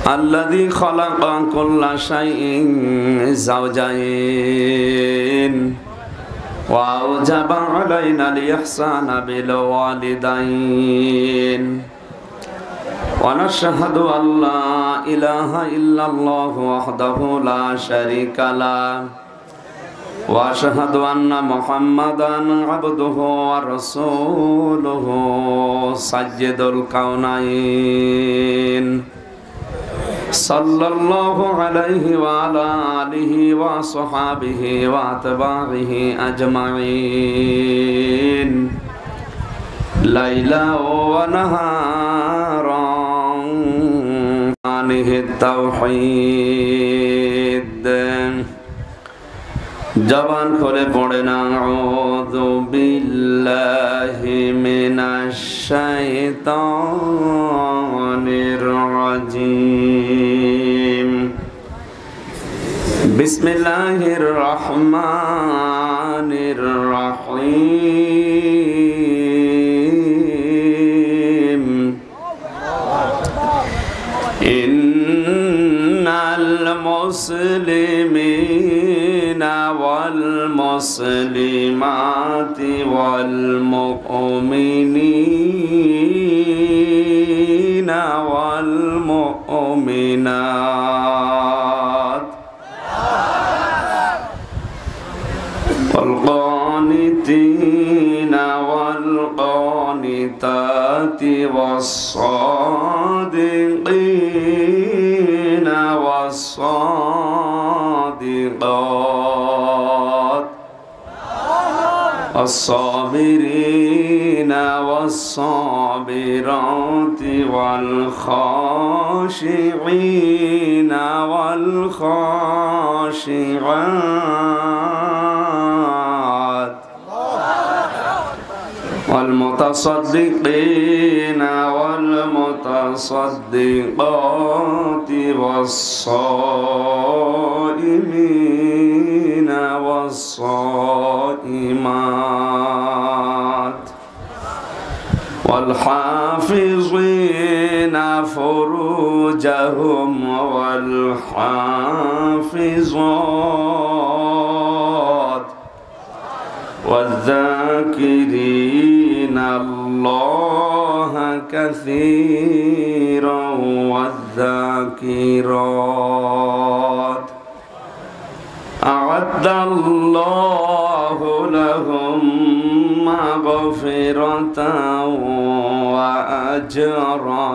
الذي خلق كل شيء زوجين وأوجب علينا الإحسان بالوالدين ونشهد أن لا إله إلا الله وحده لا شريك له وأشهد أن محمدا عبده ورسوله سيد الكونين صلى الله عليه وعلى آله وصحابه وأتباعه أجمعين ليلا ونهارا عنه التوحيد জবান খুলে পড়েন আউযু বিল্লাহি মিনাশ শাইতানির রাজিম বিসমিল্লাহির রহমানির রহিম ইন্নাল মুসলিমিনা والمسلمات والمؤمنين والمؤمنات والقانتين والقانتات والصادقين والصادقات والصابرين والصابرات والخاشعين والخاشعات والمتصدقين والمتصدقات والصائمين والصائمات والحافظين فروجهم والحافظات والذاكرين الله كثيرا والذاكرات أعد الله لهم مغفرة وأجرا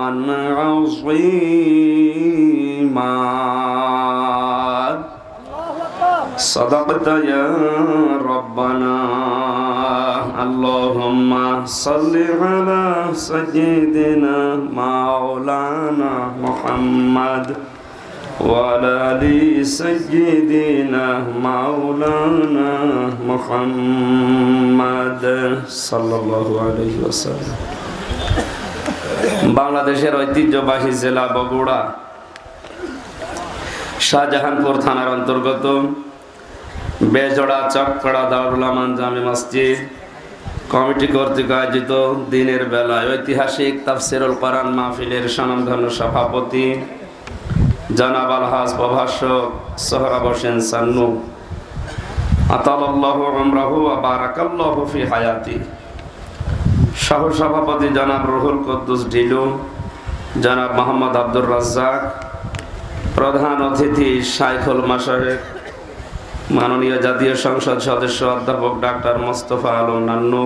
عظيما صدقت يا ربنا اللهم صل على سيدنا مولانا محمد وعلى آل سيدنا مولانا محمد صلى الله عليه وسلم বাংলাদেশের ঐতিহ্যবাহী জেলা বগুড়া শাহজাহানপুর থানার অন্তর্গত বেজোড়া চকড়া দারুল আমান জামে মসজিদ কমিটি কর্তৃক আয়োজিত দিনের বেলায় ঐতিহাসিক তাফসিরুল কোরআন মাহফিলের স্বনামধন্য সভাপতি জনাব আলহাজ প্রভাষক সোহরাব হোসেন সান্নু আতালাল্লাহু উমরাহু ওয়া বারাকাল্লাহু ফি হায়াতি, সহ সভাপতি জনাব রুহুল কুদ্দুস ঢিলু, জনাব মোহাম্মদ আব্দুর রাজ্জাক, প্রধান অতিথি শাইখুল মাশায়েখ মাননীয় জাতীয় সংসদ সদস্য অধ্যাপক ডাক্তার মোস্তফা আলম নান্নু,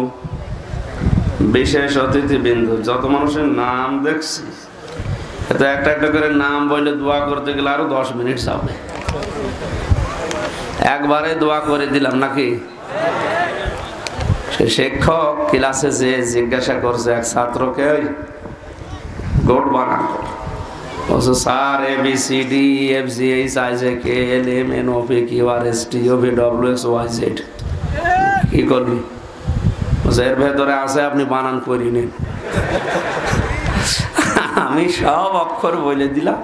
বিশেষ অতিথিবৃন্দ, যত মানুষের নাম দেখছি এটা একটা একটা করে নাম বলে দোয়া করতে গেলে আরো 10 মিনিট যাবে। একবারে দোয়া করে দিলাম নাকি? সে শিক্ষক ক্লাসে যে জিজ্ঞাসা করছে এক ছাত্রকে, গোট বানান বলছে sir ABCD EFG HIJK LM NOP QRST OVWX YZ কি করবি? বলছে এর ভেতরে আছে, আপনি বানান করে নিন। আমি সব অক্ষর বলে দিলাম,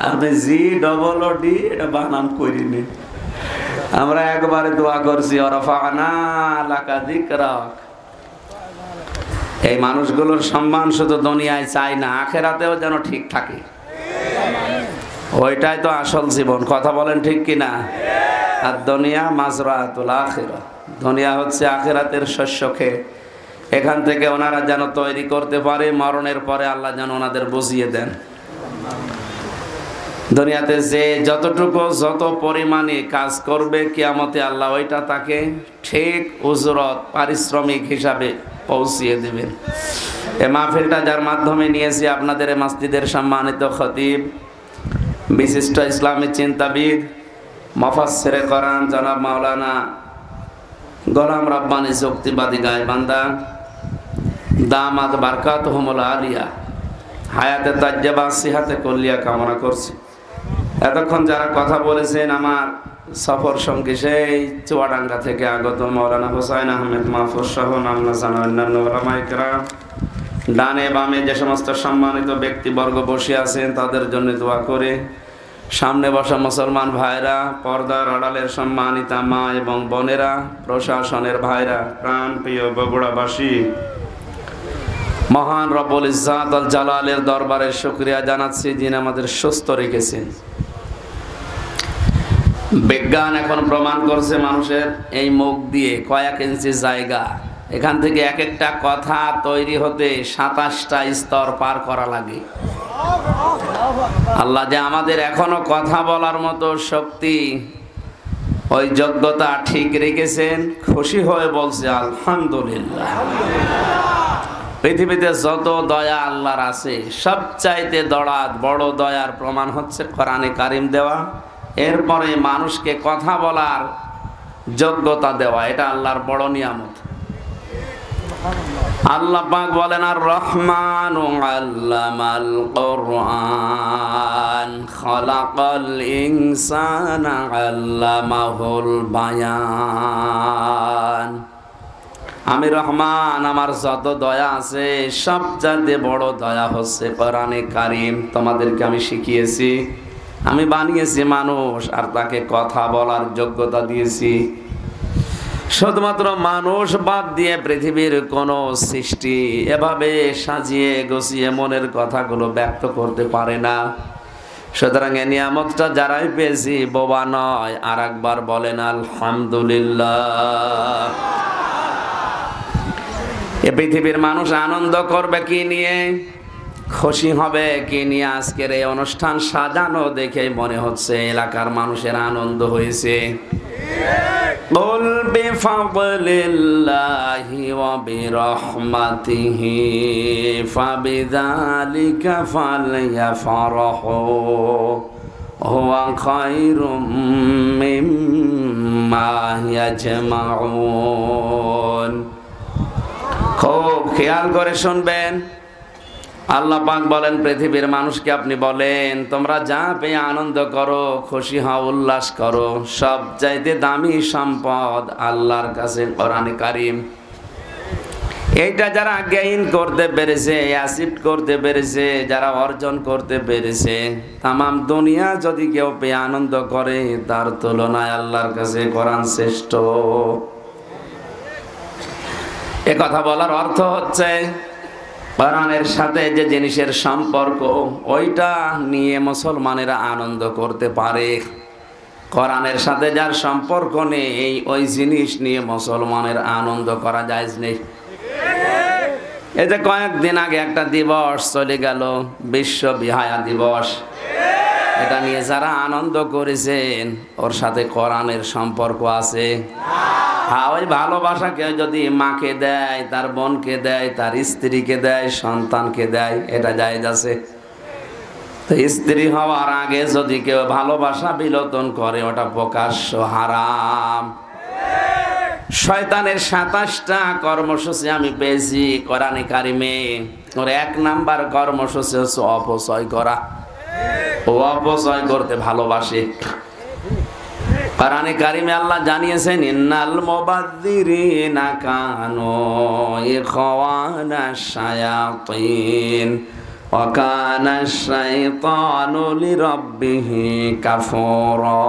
আপনি GOOD এটা বানান করে নিন। আমরা একবারে দোয়া করছি ওয়ারাফা'না লাকা যিকরাক। এই মানুষগুলোর সম্মান শুধু দুনিয়ায় চাই না, আখিরাতেও যেন ঠিক থাকে। ওইটাই তো আসল জীবন, কথা বলেন ঠিক কিনা? আর দুনিয়া মাজরাতুল আখিরা, দুনিয়া হচ্ছে আখিরাতের শস্য ক্ষেত। এখান থেকে ওনারা যেন তৈরি করতে পারে, মরণের পরে আল্লাহ যেন ওনাদের বুঝিয়ে দেন। দুনিয়াতে যে যতটুকু যত পরিমাণে কাজ করবে, কিয়ামতে আল্লাহ ওইটা তাকে ঠিক উজরত পারিশ্রমিক হিসাবে পৌঁছিয়ে দেবেন। এই মাহফিলটা যার মাধ্যমে নিয়েছি আপনাদের এই মসজিদের সম্মানিত খতিব, বিশিষ্ট ইসলামী চিন্তাবিদ, মুফাসসিরে কোরআন জনাব মাওলানা গোলাম রাব্বানী যুক্তিবাদী গায়বান্দা দামাত বারকাতুহুমুল আলিয়া হায়াতে তাজ্জাবা সিহাতে কুল্লিয়া কামনা করছি। এতক্ষণ যারা কথা বলেছেন, আমার সফর সঙ্গী সেই চুয়াডাঙ্গা থেকে আগত মাওলানা হুসাইন আহমেদ মাহফুজ সহ নাম না জানা অন্যান্য ওলামায়ে কেরাম, ডানে বামে যে সমস্ত সম্মানিত ব্যক্তিবর্গ বসে আছেন তাদের জন্য দোয়া করে, সামনে বসা মুসলমান ভাইরা, পর্দার আড়ালের সম্মানিতা মা এবং বোনেরা, প্রশাসনের ভাইরা, প্রাণ প্রিয় বগুড়াবাসী, মহান রব্বুল ইজ্জাত আল জালালের দরবারে শুকরিয়া জানাচ্ছি যিনি আমাদের সুস্থ রেখেছেন। বিজ্ঞান এখন প্রমাণ করছে মানুষের এই মুখ দিয়ে কয়েক ইঞ্চি জায়গা, এখান থেকে এক একটা কথা তৈরি হতে 27টা স্তর পার করা লাগে। আল্লাহ যে আমাদের এখনো কথা বলার মতো শক্তি, ওই যোগ্যতা ঠিক রেখেছেন, খুশি হয়ে বলছে আলহামদুলিল্লাহ। পৃথিবীতে যত দয়া আল্লাহর আছে, সবচাইতে বড় দয়ার প্রমাণ হচ্ছে কোরআনে কারিম দেওয়া, এরপরে মানুষকে কথা বলার যোগ্যতা দেওয়া। এটা আল্লাহর বড় নিয়ামত। আল্লাহ পাক বলেন আর রহমানু আল্লামাল কুরআন খালাকাল ইনসানা আল্লামাহুল বায়ান। আমি রহমান, আমার যত দয়া আছে সবচাইতে বড় দয়া হচ্ছে কোরআনে কারিম। তোমাদেরকে আমি শিখিয়েছি, আমি বানিয়েছি মানুষ আর তাকে কথা বলার যোগ্যতা দিয়েছি। শুধুমাত্র মানুষ বাদ দিয়ে পৃথিবীর কোন সৃষ্টি এভাবে সাজিয়ে গুছিয়ে মনের কথাগুলো ব্যক্ত করতে পারে না। সুতরাং এই নিয়ামতটা যারাই পেয়েছি বোবা নয়। আর একবার বলেন আলহামদুলিল্লাহ। এ পৃথিবীর মানুষ আনন্দ করবে কি নিয়ে, খুশি হবে কি নিয়ে? আজকের এই অনুষ্ঠান সাজানো দেখে মনে হচ্ছে এলাকার মানুষের আনন্দ হয়েছে। قل بفضل الله وبرحمته فبذلك فليفرحوا هو خير مما يجمعون। খুব খেয়াল করে শুনবেন। আল্লাহ পাক বলেন পৃথিবীর মানুষকে আপনি বলেন তোমরা যা পেয়ে আনন্দ করো, খুশি হও, উল্লাস করো। সবচাইতে দামি সম্পদ আল্লাহর কাছে কোরআনে কারিম। এইটা যারা গেইন করতে পেরেছে, অ্যাচিভ করতে পেরেছে, যারা অর্জন করতে পেরেছে, তামাম দুনিয়া যদি কেউ পেয়ে আনন্দ করে, তার তুলনায় আল্লাহর কাছে কোরআন শ্রেষ্ঠ। এ কথা বলার অর্থ হচ্ছে কোরআনের সাথে যে জিনিসের সম্পর্ক, ওইটা নিয়ে মুসলমানেরা আনন্দ করতে পারে। কোরআনের সাথে যার সম্পর্ক নেই, ওই জিনিস নিয়ে মুসলমানের আনন্দ করা যায় নেই। এই যে কয়েকদিন আগে একটা দিবস চলে গেল, বিশ্ব বিহায়া দিবস। এটা নিয়ে যারা আনন্দ করেছেন, ওর সাথে কোরআনের সম্পর্ক আছে। হ্যাঁ, ওই ভালোবাসা কেউ যদি মাকে দেয়, তার বোনকে দেয়, তার স্ত্রীকে দেয়, সন্তানকে দেয়, এটা জায়েজ আছে। তো স্ত্রী হওয়ার আগে যদি কেউ ভালোবাসা বিলোপন করে, ওটা প্রকাশ্য হারাম। শয়তানের 27টা কর্মসূচি আমি পেয়েছি কোরআনে কারিমে। ওর 1 নাম্বার কর্মসূচি হচ্ছে অপচয় করা। ও অপচয় করতে ভালোবাসে। কোরআনে কারিমে আল্লাহ জানিয়েছেন ইন্নাল মুবাযযিরিনা কানু ইখওয়ানাশ শায়াতিন ওয়া কানাশ শাইতানু লিরাব্বিহি কাফুরা।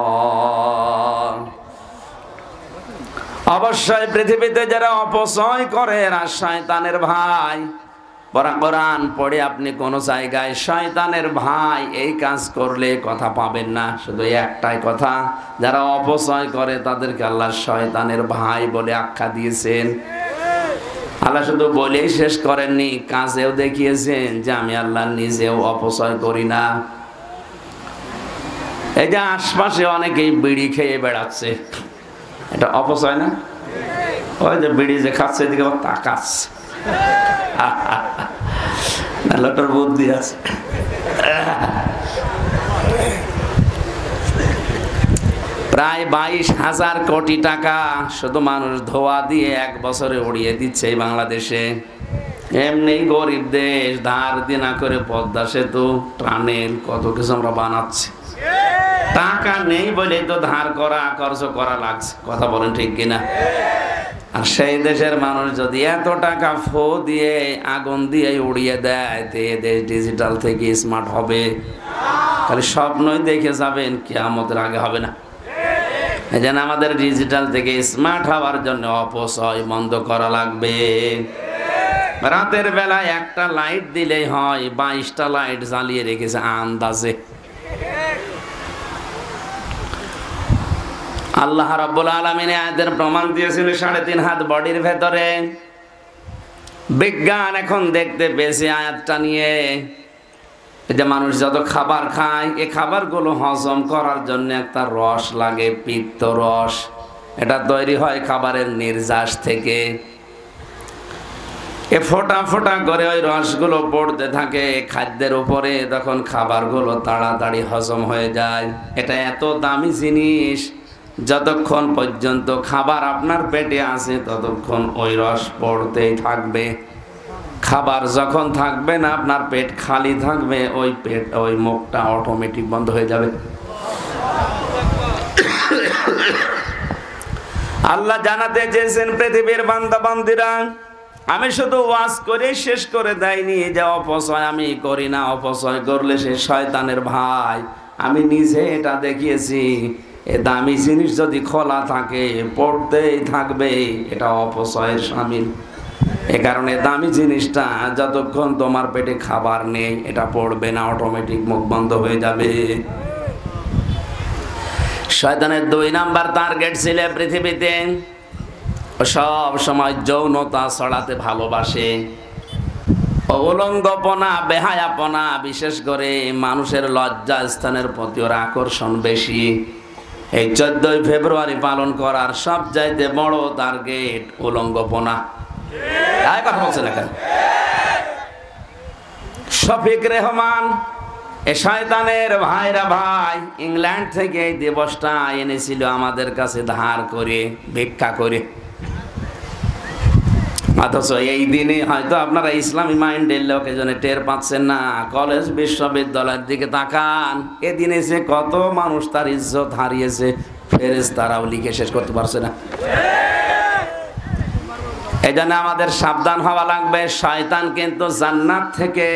অবশ্যই পৃথিবীতে যারা অপচয় করে, এরা শয়তানের ভাই। কোরআন পড়ে আপনি কোন জায়গায় শয়তানের ভাই এই কাজ করলে কথা পাবেন না। শুধু একটাই কথা, যারা অপচয় করে তাদেরকে আল্লাহ শয়তানের ভাই বলে আখ্যা দিয়েছেন। আল্লাহ শুধু বলেই শেষ করেননি, কাজেও দেখিয়েছেন যে আমি আল্লাহ নিজেও অপচয় করি না। এই যে আশপাশে অনেকেই বিড়ি খেয়ে বেড়াচ্ছে, এটা অপচয় না? ওই যে বিড়ি যে খাচ্ছে এদিকে তাকাচ্ছে, লোকটার বুদ্ধি আছে। প্রায় 22,000 কোটি টাকা শুধু মানুষ ধোয়া দিয়ে এক বছরে উড়িয়ে দিচ্ছে এই বাংলাদেশে। এমনি গরিব দেশ, ধার দেনা করে পদ্মা সেতু, টানেল, কত কিছু আমরা বানাচ্ছি। টাকা নেই বলে তো ধার করা, খরচ করা লাগছে। কথা বলেন ঠিক কিনা? আর সেই দেশের মানুষ যদি এত টাকা ফো দিয়ে, আগুন দিয়ে উড়িয়ে দেয়, তো এ দেশ ডিজিটাল থেকে স্মার্ট হবে? খালি স্বপ্নই দেখে যাবেন, কিয়ামতের আগে হবে না। এই জন্য আমাদের ডিজিটাল থেকে স্মার্ট হওয়ার জন্য অপচয় বন্ধ করা লাগবে। রাতের বেলায় একটা লাইট দিলেই হয়, 22টা লাইট জ্বালিয়ে রেখেছে আন্দাজে। আল্লাহ রাব্বুল আলামিন আয়াতের প্রমাণ দিয়েছিল 3.5 হাত বডির ভেতরে। বিজ্ঞান এখন দেখতে পেয়েছে আয়াতটা নিয়ে, যে মানুষ যত খাবার খায়, এই খাবারগুলো হজম করার জন্য একটা রস লাগে, পিত্ত রস। এটা তৈরি হয় খাবারের নির্যাস থেকে। এ ফোঁটা ফোঁটা করে ওই রসগুলো পড়তে থাকে খাদ্যের উপরে, তখন খাবারগুলো তাড়াতাড়ি হজম হয়ে যায়। এটা এত দামি জিনিস, যতক্ষণ পর্যন্ত খাবার আপনার পেটে আছে ততক্ষণ ওই রস পড়তেই থাকবে। খাবার যখন থাকবে না, আপনার পেট খালি থাকবে, ওই মুখটা অটোমেটিক বন্ধ হয়ে যাবে। আল্লাহ জানাতে চেয়েছেন পৃথিবীর বান্দা বান্দিরা, আমি শুধু ওয়াজ করে শেষ করে দেয়নি যে অপচয় আমি করি না, অপচয় করলে সে শয়তানের ভাই। আমি নিজে এটা দেখিয়েছি। এ দামি জিনিস যদি খোলা থাকে পড়তেই থাকবে, এটা অপচয়ের শামিল। এ কারণে দামি জিনিসটা যতক্ষণ তোমার পেটে খাবার নেই, এটা পড়বে না, অটোমেটিক মুখ বন্ধ হয়ে যাবে। শয়তানের 2 নাম্বার টার্গেট ছিল পৃথিবীতে, সব সময় যৌনতা ছড়াতে ভালোবাসে। উলঙ্গপনা, বেহায়াপনা, বিশেষ করে মানুষের লজ্জা স্থানের প্রতি ওর আকর্ষণ বেশি। এই 14 ফেব্রুয়ারি পালন করার সবচাইতে বড় টার্গেট উলঙ্গপনা। কথা বলছে না কেন? শফিক রেহমান, এ শয়তানের ভাইরা ভাই, ইংল্যান্ড থেকে এই দিবসটা এনেছিল আমাদের কাছে ধার করে, ভিক্ষা করে। অথচ এই দিনে হয়তো আপনারা ইসলামী মাইন্ডের লোক এজন্য টের পাচ্ছেন না। কলেজ বিশ্ববিদ্যালয়ের দিকে তাকান, এদিনে সে কত মানুষ তার ইজ্জত হারিয়েছে, ফেরেশতারাও লিখে শেষ করতে পারছে না। এই জন্য আমাদের সাবধান হওয়া লাগবে। শয়তান কিন্তু জান্নাত থেকে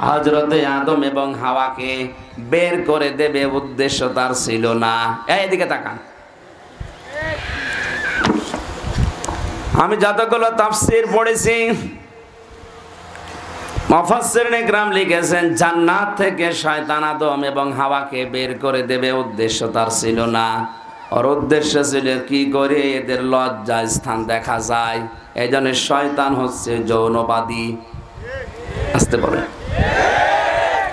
হযরতে আদম এবং হাওয়াকে বের করে দেবে উদ্দেশ্য তার ছিল না। এইদিকে তাকান। আমি যতগুলো তাফসীর পড়েছি, মুফাসসিরিনে কিরাম লিখেছেন জান্নাত থেকে শয়তান আদম এবং হাওয়াকে বের করে দেবে উদ্দেশ্য তার ছিল না। ওর উদ্দেশ্য ছিল কি করে এদের লজ্জা স্থান দেখা যায়। এই জন্য শয়তান হচ্ছে যৌনবাদী। আসতে পারে।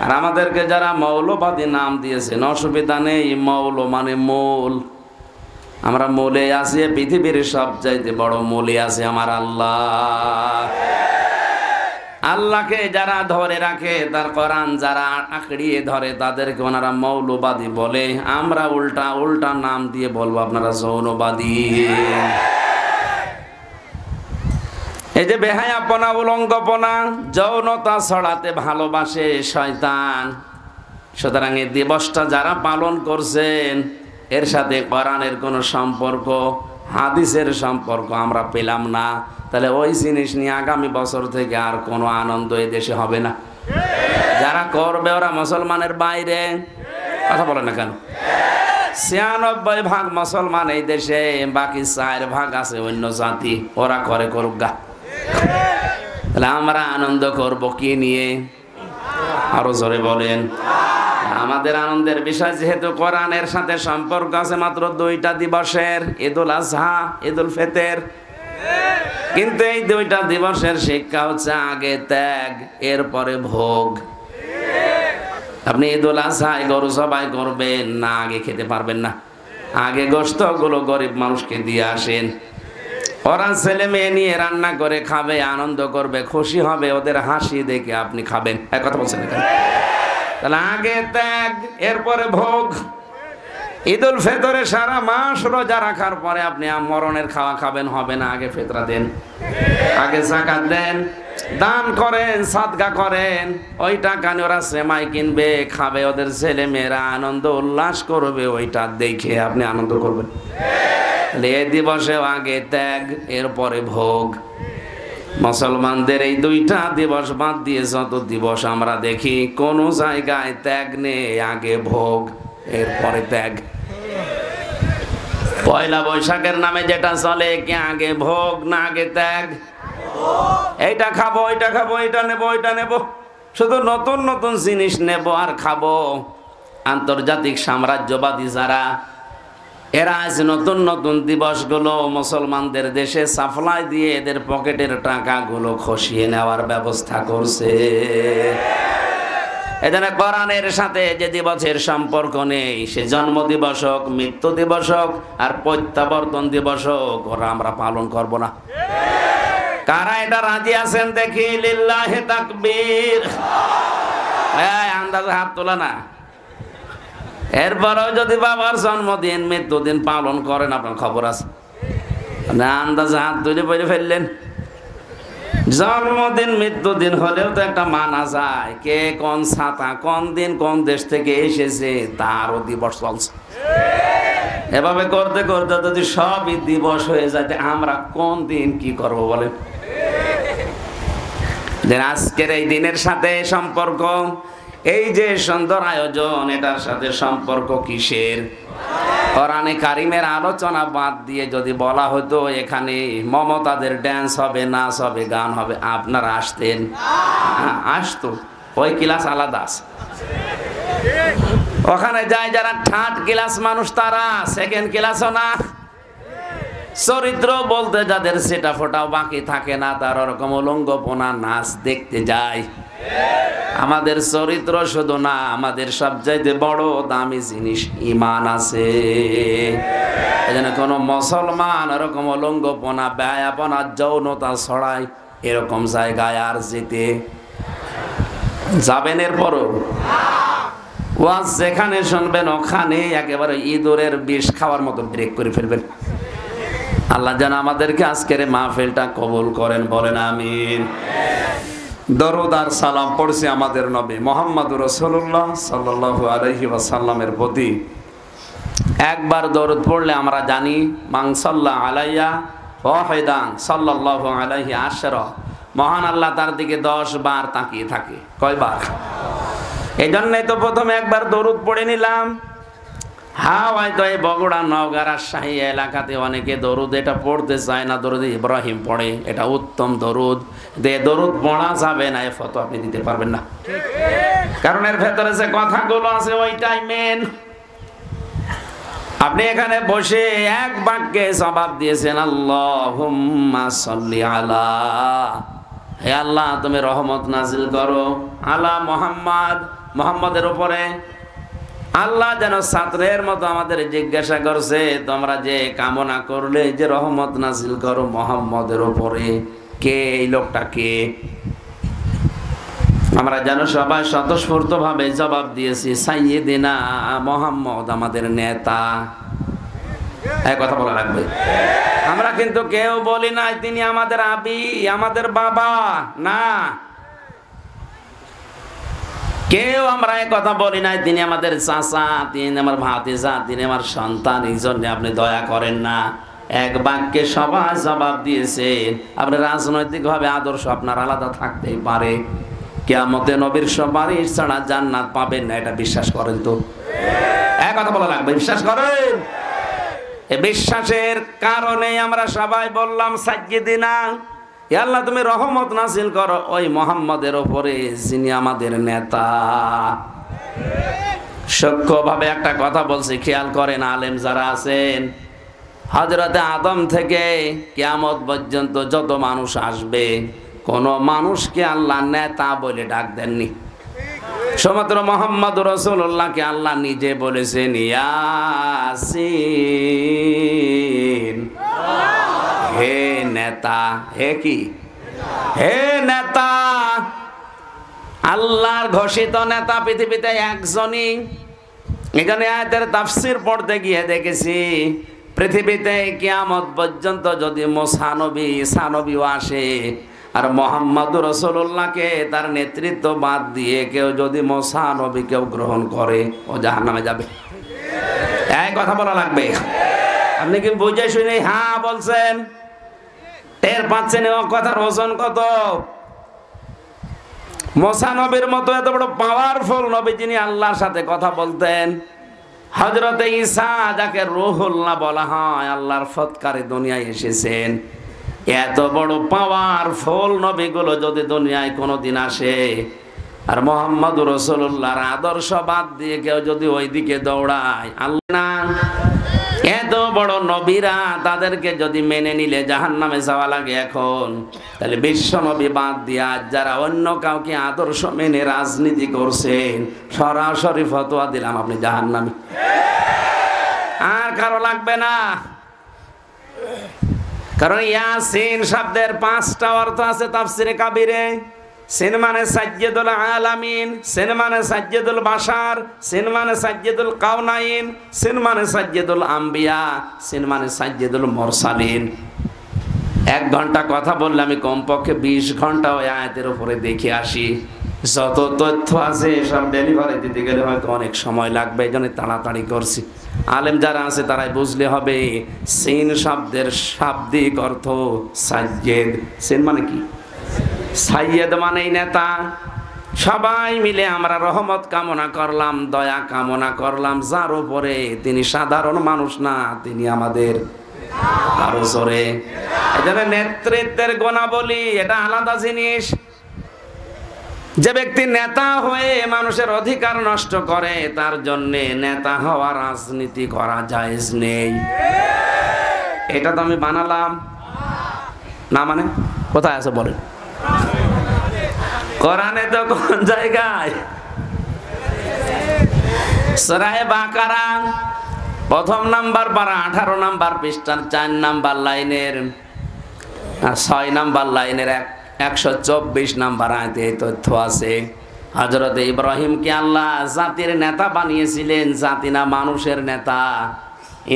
আর আমাদেরকে যারা মৌলবাদী নাম দিয়েছেন, অসুবিধা নেই। মৌল মানে মূল। আমরা মূলে আছি, পৃথিবীর সবচাইতে বড় মূলে আছে আমার আল্লাহ। আল্লাহকে যারা ধরে রাখে, তার কোরআন যারা আঁকড়িয়ে ধরে, তাদেরকে ওনারা মৌলবাদী বলে। আমরা উল্টা উল্টা নাম দিয়ে বলবো আপনারা যৌনবাদী। এই যে বেহায়াপনা, উলঙ্গপনা, যৌনতা ছড়াতে ভালোবাসে শয়তান। সুতরাং এই দিবসটা যারা পালন করছেন, এর সাথে কোরআনের কোনো সম্পর্ক, হাদিসের সম্পর্ক আমরা পেলাম না। তাহলে ওই জিনিস নিয়ে আগামী বছর থেকে আর কোনো আনন্দ এই দেশে হবে না। যারা করবে ওরা মুসলমানের বাইরে। কথা বলে না কেন? 96% মুসলমান এই দেশে, বাকি 4% আছে অন্য জাতি। ওরা করে করুক গা। তাহলে আমরা আনন্দ করব কি নিয়ে? আরো জোরে বলেন। আমাদের আনন্দের বিষয় যেহেতু কোরআনের সাথে সম্পর্ক আছে মাত্র 2টা দিবসের, ঈদুল আজহা, ঈদুল ফিতর। কিন্তু এই 2টা দিবসের শিক্ষা হচ্ছে আগে ত্যাগ, এরপরে ভোগ। আপনি ঈদুল আজহায় গরু জবাই করবেন না, আগে খেতে পারবেন না। আগে গোশত গুলো গরিব মানুষকে দিয়ে আসেন, ওরা ছেলে মেয়ে নিয়ে রান্না করে খাবে, আনন্দ করবে, খুশি হবে, ওদের হাসি দেখে আপনি খাবেন। এক কথা বলছেন এখানে। তাহলে আগে ত্যাগ, এরপরে ভোগ। ঈদুল ফিতরে সারা মাস রোজা রাখার পরে আপনি মরণের খাওয়া খাবেন, হবে না। আগে ফিতরা দেন, আগে যাকাত দেন, দান করেন, সাদকা করেন। ওই টাকা নিয়ে ওরা সেমাই কিনবে, খাবে, ওদের ছেলে মেয়েরা আনন্দ উল্লাস করবে, ওইটা দেখে আপনি আনন্দ করবেন। এই দিবসে আগে ত্যাগ, এরপরে ভোগ। মুসলমানদের এই 2টা দিবস বাদ দিয়ে যত দিবস আমরা দেখি, কোন জায়গায় ত্যাগ নেই, আগে ভোগ এরপরে ত্যাগ। পয়লা বৈশাখের নামে যেটা চলে, কি আগে ভোগ না আগে ত্যাগ? এইটা খাবো, ওইটা খাবো, এইটা নেবো, ওইটা নেবো, শুধু নতুন নতুন জিনিস নেব আর খাবো। আন্তর্জাতিক সাম্রাজ্যবাদী যারা, এরা আজ নতুন নতুন দিবসগুলো মুসলমানদের দেশে সাপ্লাই দিয়ে এদের পকেটের টাকাগুলো খসিয়ে নেওয়ার ব্যবস্থা করছে। এজন্য কোরআনের সাথে যে দিবসের সম্পর্ক নেই, সে জন্ম দিবস হোক, মৃত্যু দিবস হোক, আর প্রত্যাবর্তন দিবস হোক, ওরা আমরা পালন করব না। কারা এটা রাজি আছেন দেখি? লিল্লাহি তাকবীর। আন্দাজে হাত তোলা না। এরপরেও যদি বাবার জন্মদিন, মৃত্যুদিন পালন করেন, আপনার খবর আছে না? আন্দাজে হাত তুলে পড়ে ফেললেন। জন্মদিন মৃত্যুদিন হলেও তো একটা মানা যায়, কে কোন ছাতা, কোন দিন, কোন দেশ থেকে এসেছে, তারও দিবস চলছে। এভাবে করতে করতে যদি সবই দিবস হয়ে যায়, আমরা কোন দিন কি করব বলেন? আজকের এই দিনের সাথে সম্পর্ক, এই যে সুন্দর আয়োজন, এটার সাথে সম্পর্ক কিসের? কোরআনে কারিমের আলোচনা বাদ দিয়ে যদি বলা হতো এখানে মমতাদের ড্যান্স হবে, নাচ হবে, গান হবে, আপনারা আসতেন? আসতো। ওই ক্লাস আলাদা আছে। ওখানে যায় যারা থার্ড ক্লাস মানুষ, তারা সেকেন্ড ক্লাসও না। চরিত্র বলতে যাদের সেটা ফোটাও বাকি থাকে না, তার ওরকম উলঙ্গপনা নাচ দেখতে যায়। আমাদের চরিত্র শুধু না, আমাদের সবচাইতে বড় দামি জিনিস ঈমান আছে। এজন্য কোন মুসলমান এরকম উলঙ্গপনা, বেহায়াপনা, যৌনতা ছড়ায় এরকম জায়গায় আর যেতে যাবেন? এরপরও ওয়াজ যেখানে শুনবেন ওখানে একেবারে ইঁদুরের বিষ খাওয়ার মতো ব্রেক করে ফেলবেন। আল্লাহ যেন আমাদেরকে আজকের মাহফিলটা কবুল করেন, বলেন আমিন। দরুদ আর সালাম পড়ছি আমাদের নবী মুহাম্মদুর রাসূলুল্লাহ সাল্লাল্লাহু আলাইহি ওয়াসাল্লামের প্রতি। একবার দরুদ পড়লে আমরা জানি, মান সাল্লা আলাইয়া ওয়াহিদান সাল্লাল্লাহু আলাইহি আশরা, মহান আল্লাহ তার দিকে 10 বার তাকিয়ে থাকে। কয়বার? এই জন্যই তো প্রথমে একবার দরুদ পড়ে নিলাম। হয়তো এই বগুড়া, নওগাঁ, রাজশাহী এলাকাতে অনেকে দরুদ এটা পড়তে চায় না, দরুদ ইব্রাহিম পড়ে, এটা উত্তম দরুদ। দরুদ পড়া যাবে না, এ ফতোয়া আপনি দিতে পারবেন না, কারণ এর ভেতরে যে কথাগুলো আছে ওইটাই মেন। আপনি এখানে বসে এক বাক্যে জবাব দিয়েছেন, আল্লাহুম্মা সাল্লি আলা, হে আল্লাহ তুমি রহমত নাজিল করো আলা মুহাম্মদ, মুহাম্মদের উপরে। আল্লাহ যেন ছাত্রের মতো আমাদের জিজ্ঞাসা করছে, তোমরা যে কামনা করলে যে রহমত নাজিল করো মুহাম্মদের উপরে, কে এই লোকটা কে? আমরা যেন সবাই স্বতঃস্ফূর্ত ভাবে জবাব দিয়েছি, সাইয়্যিদিনা মুহাম্মদ, আমাদের নেতা। এই কথা বলা লাগবে। আমরা কিন্তু কেউ বলি নাই তিনি আমাদের আবি, আমাদের বাবা, না। কেউ আমরা এই কথা বলি নাই তিনি আমাদের চাচা, তিনি আমার ভাতিজা, তিনি আমার সন্তান, এই জন্য আপনি দয়া করেন না। এক বাক্যে সবাই জবাব দিয়েছেন। আপনি রাজনৈতিক ভাবে আদর্শ আপনার আলাদা থাকতেই পারে, কিয়ামতে নবীর সুপারিশ ছাড়া জান্নাত পাবেন না, এটা বিশ্বাস করেন তো? এক কথা বলা লাগবে, বিশ্বাস করেন? এই বিশ্বাসের কারণে আমরা সবাই বললাম সাইয়্যিদিনা, ইয়া আল্লাহ তুমি রহমত নাযিল করো ওই মুহাম্মাদের উপরে যিনি আমাদের নেতা। সূক্ষ্মভাবে একটা কথা বলছি, খেয়াল করেন আলেম যারা আছেন, হযরতে আদম থেকে কিয়ামত পর্যন্ত যত মানুষ আসবে কোন মানুষকে আল্লাহ নেতা বলে ডাক দেননি। সমগ্র মুহাম্মদুর রাসূলুল্লাহকে আল্লাহ নিজে বলেছেন ইয়াসিন, হে নেতা। হে কি? হে নেতা। আল্লাহর ঘোষিত নেতা পৃথিবীতে একজনই। এখানে আয়াতের তাফসীর পড়তে গিয়ে দেখেছি পৃথিবীতে কিয়ামত পর্যন্ত যদি মুসা নবী, ঈসা নবীও আসে আর মুহাম্মদুর রাসূলুল্লাহকে তার নেতৃত্ব বাদ দিয়ে কেউ যদি মুসা নবীকেও গ্রহণ করে ও জাহান্নামে যাবে। এই কথা বলা লাগবে। আপনি কি বুঝে শুনে হ্যাঁ বলছেন? টের পাচ্ছেন ও কথার ওজন কত? মুসা নবীর মতো এত বড় পাওয়ারফুল নবী যিনি আল্লাহর সাথে কথা বলতেন, হযরতে ঈসা যাকে রূহুল্লাহ বলা হয়, আল্লাহর ফৎকারে দুনিয়ায় এসেছেন, এত বড় পাওয়ারফুল নবীগুলো যদি দুনিয়ায় কোনোদিন আসে আর মুহাম্মদুর রাসূলুল্লাহর আদর্শ বাদ দিয়ে কেউ যদি ওইদিকে দৌড়ায়, আল্লাহ এত বড় নবীরা তাদেরকে যদি মেনে নিলে জাহান্নামে যাওয়া লাগে এখন, তাহলে বিশ্ব নবী বাদ দিয়ে আজ যারা অন্য কাউকে আদর্শ মেনে রাজনীতি করছেন সরাসরি ফতোয়া দিলাম আপনি জাহান্নামী। আর কারো লাগবে না। কারণ ইয়াসিন শব্দের 5টা অর্থ আছে তাফসিরে কাবিরে। সিন মানে সাজ্জাদুল আলামিন, সিন মানে সাজ্জাদুল বাশার, সিন মানে সাজ্জাদুল কাউনাইন, সিন মানে সাজ্জাদুল আম্বিয়া, সিন মানে সাজ্জাদুল মুরসালিন। 1 ঘন্টা কথা বললে আমি কমপক্ষে 20 ঘন্টা ওই আয়াতের উপরে দেখে আসি। যত তথ্য আছে সব ডেলিভারি দিতে গেলে হয়তো অনেক সময় লাগবে, এই জন্য তাড়াতাড়ি করছি। আলেম যারা আছে তারাই বুঝলে হবে সিন শব্দের শাব্দিক অর্থ সাজ্জেদ। সিন মানে কি? সাইয়েদ মানেই নেতা। সবাই মিলে আমরা রহমত কামনা করলাম, দয়া কামনা করলাম যার উপরে তিনি সাধারণ মানুষ না, তিনি আমাদের আরো জোরে। এজন্য নেতৃত্বের গুণাবলী এটা আলাদা জিনিস। যে ব্যক্তি নেতা হয়ে মানুষের অধিকার নষ্ট করে তার জন্য নেতা হওয়া রাজনীতি করা জায়েজ নেই। এটা তো আমি বানালাম না, মানে কোথায় আছে বলেন? কোরআনে তো কোন জায়গায়? সূরা বাকারা 1 নাম্বার পারা 18 নাম্বার পৃষ্ঠার 4 নাম্বার লাইনের 6 নাম্বার লাইনের 124 নাম্বার আয়াতে এই তথ্য আছে। হযরত ইব্রাহিমকে আল্লাহ জাতির নেতা বানিয়েছিলেন, জাতি না মানুষের নেতা,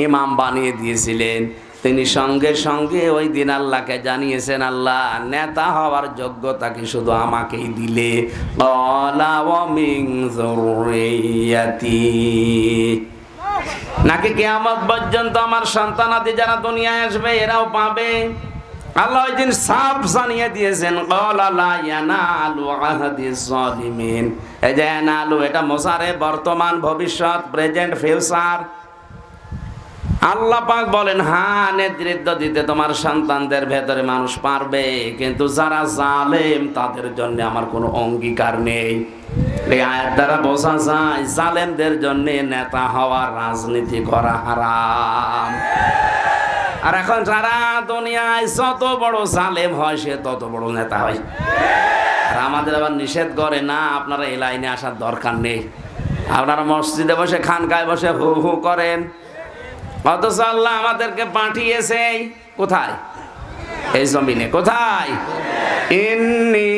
ইমাম বানিয়ে দিয়েছিলেন। তিনি সঙ্গে সঙ্গে ওই দিন আল্লাহকে জানিয়েছেন, আল্লাহ নেতা হওয়ার যোগ্যতা কি শুধু আমাকেই দিলে? ক্বালা ওয়া মিন যুররিয়াতি, নাকি কিয়ামত পর্যন্ত আমার সন্তানাদি যারা দুনিয়ায় আসবে এরাও পাবে? আল্লাহ ওই দিন সাফ জানিয়ে দিয়েছেন, ক্বালা লা ইয়ানালু আহদিজ জালিমিন। এই যে ইয়ানালু এটা মুসারে বর্তমান, ভবিষ্যৎ, প্রেজেন্ট, ফিউচার। আল্লাহ পাক বলেন হ্যাঁ নেতৃত্ব দিতে তোমার সন্তানদের ভেতরে মানুষ পারবে, কিন্তু যারা জালেম তাদের জন্য আমার কোনো অঙ্গীকার নেই। এই আয়াত দ্বারা বোঝা যায় জালেমদের জন্য নেতা হওয়া, রাজনীতি করা হারাম। আর এখন যারা দুনিয়ায় যত বড় জালেম হয় সে তত বড় নেতা হয়। আর আমাদের আবার নিষেধ করে না, আপনারা এই লাইনে আসার দরকার নেই। আপনারা মসজিদে বসে খানকায় বসে হু হু করেন, অথচ আল্লাহ আমাদেরকে পাঠিয়েছে কোথায়? এই জমিনে। কোথায়? ইন্নী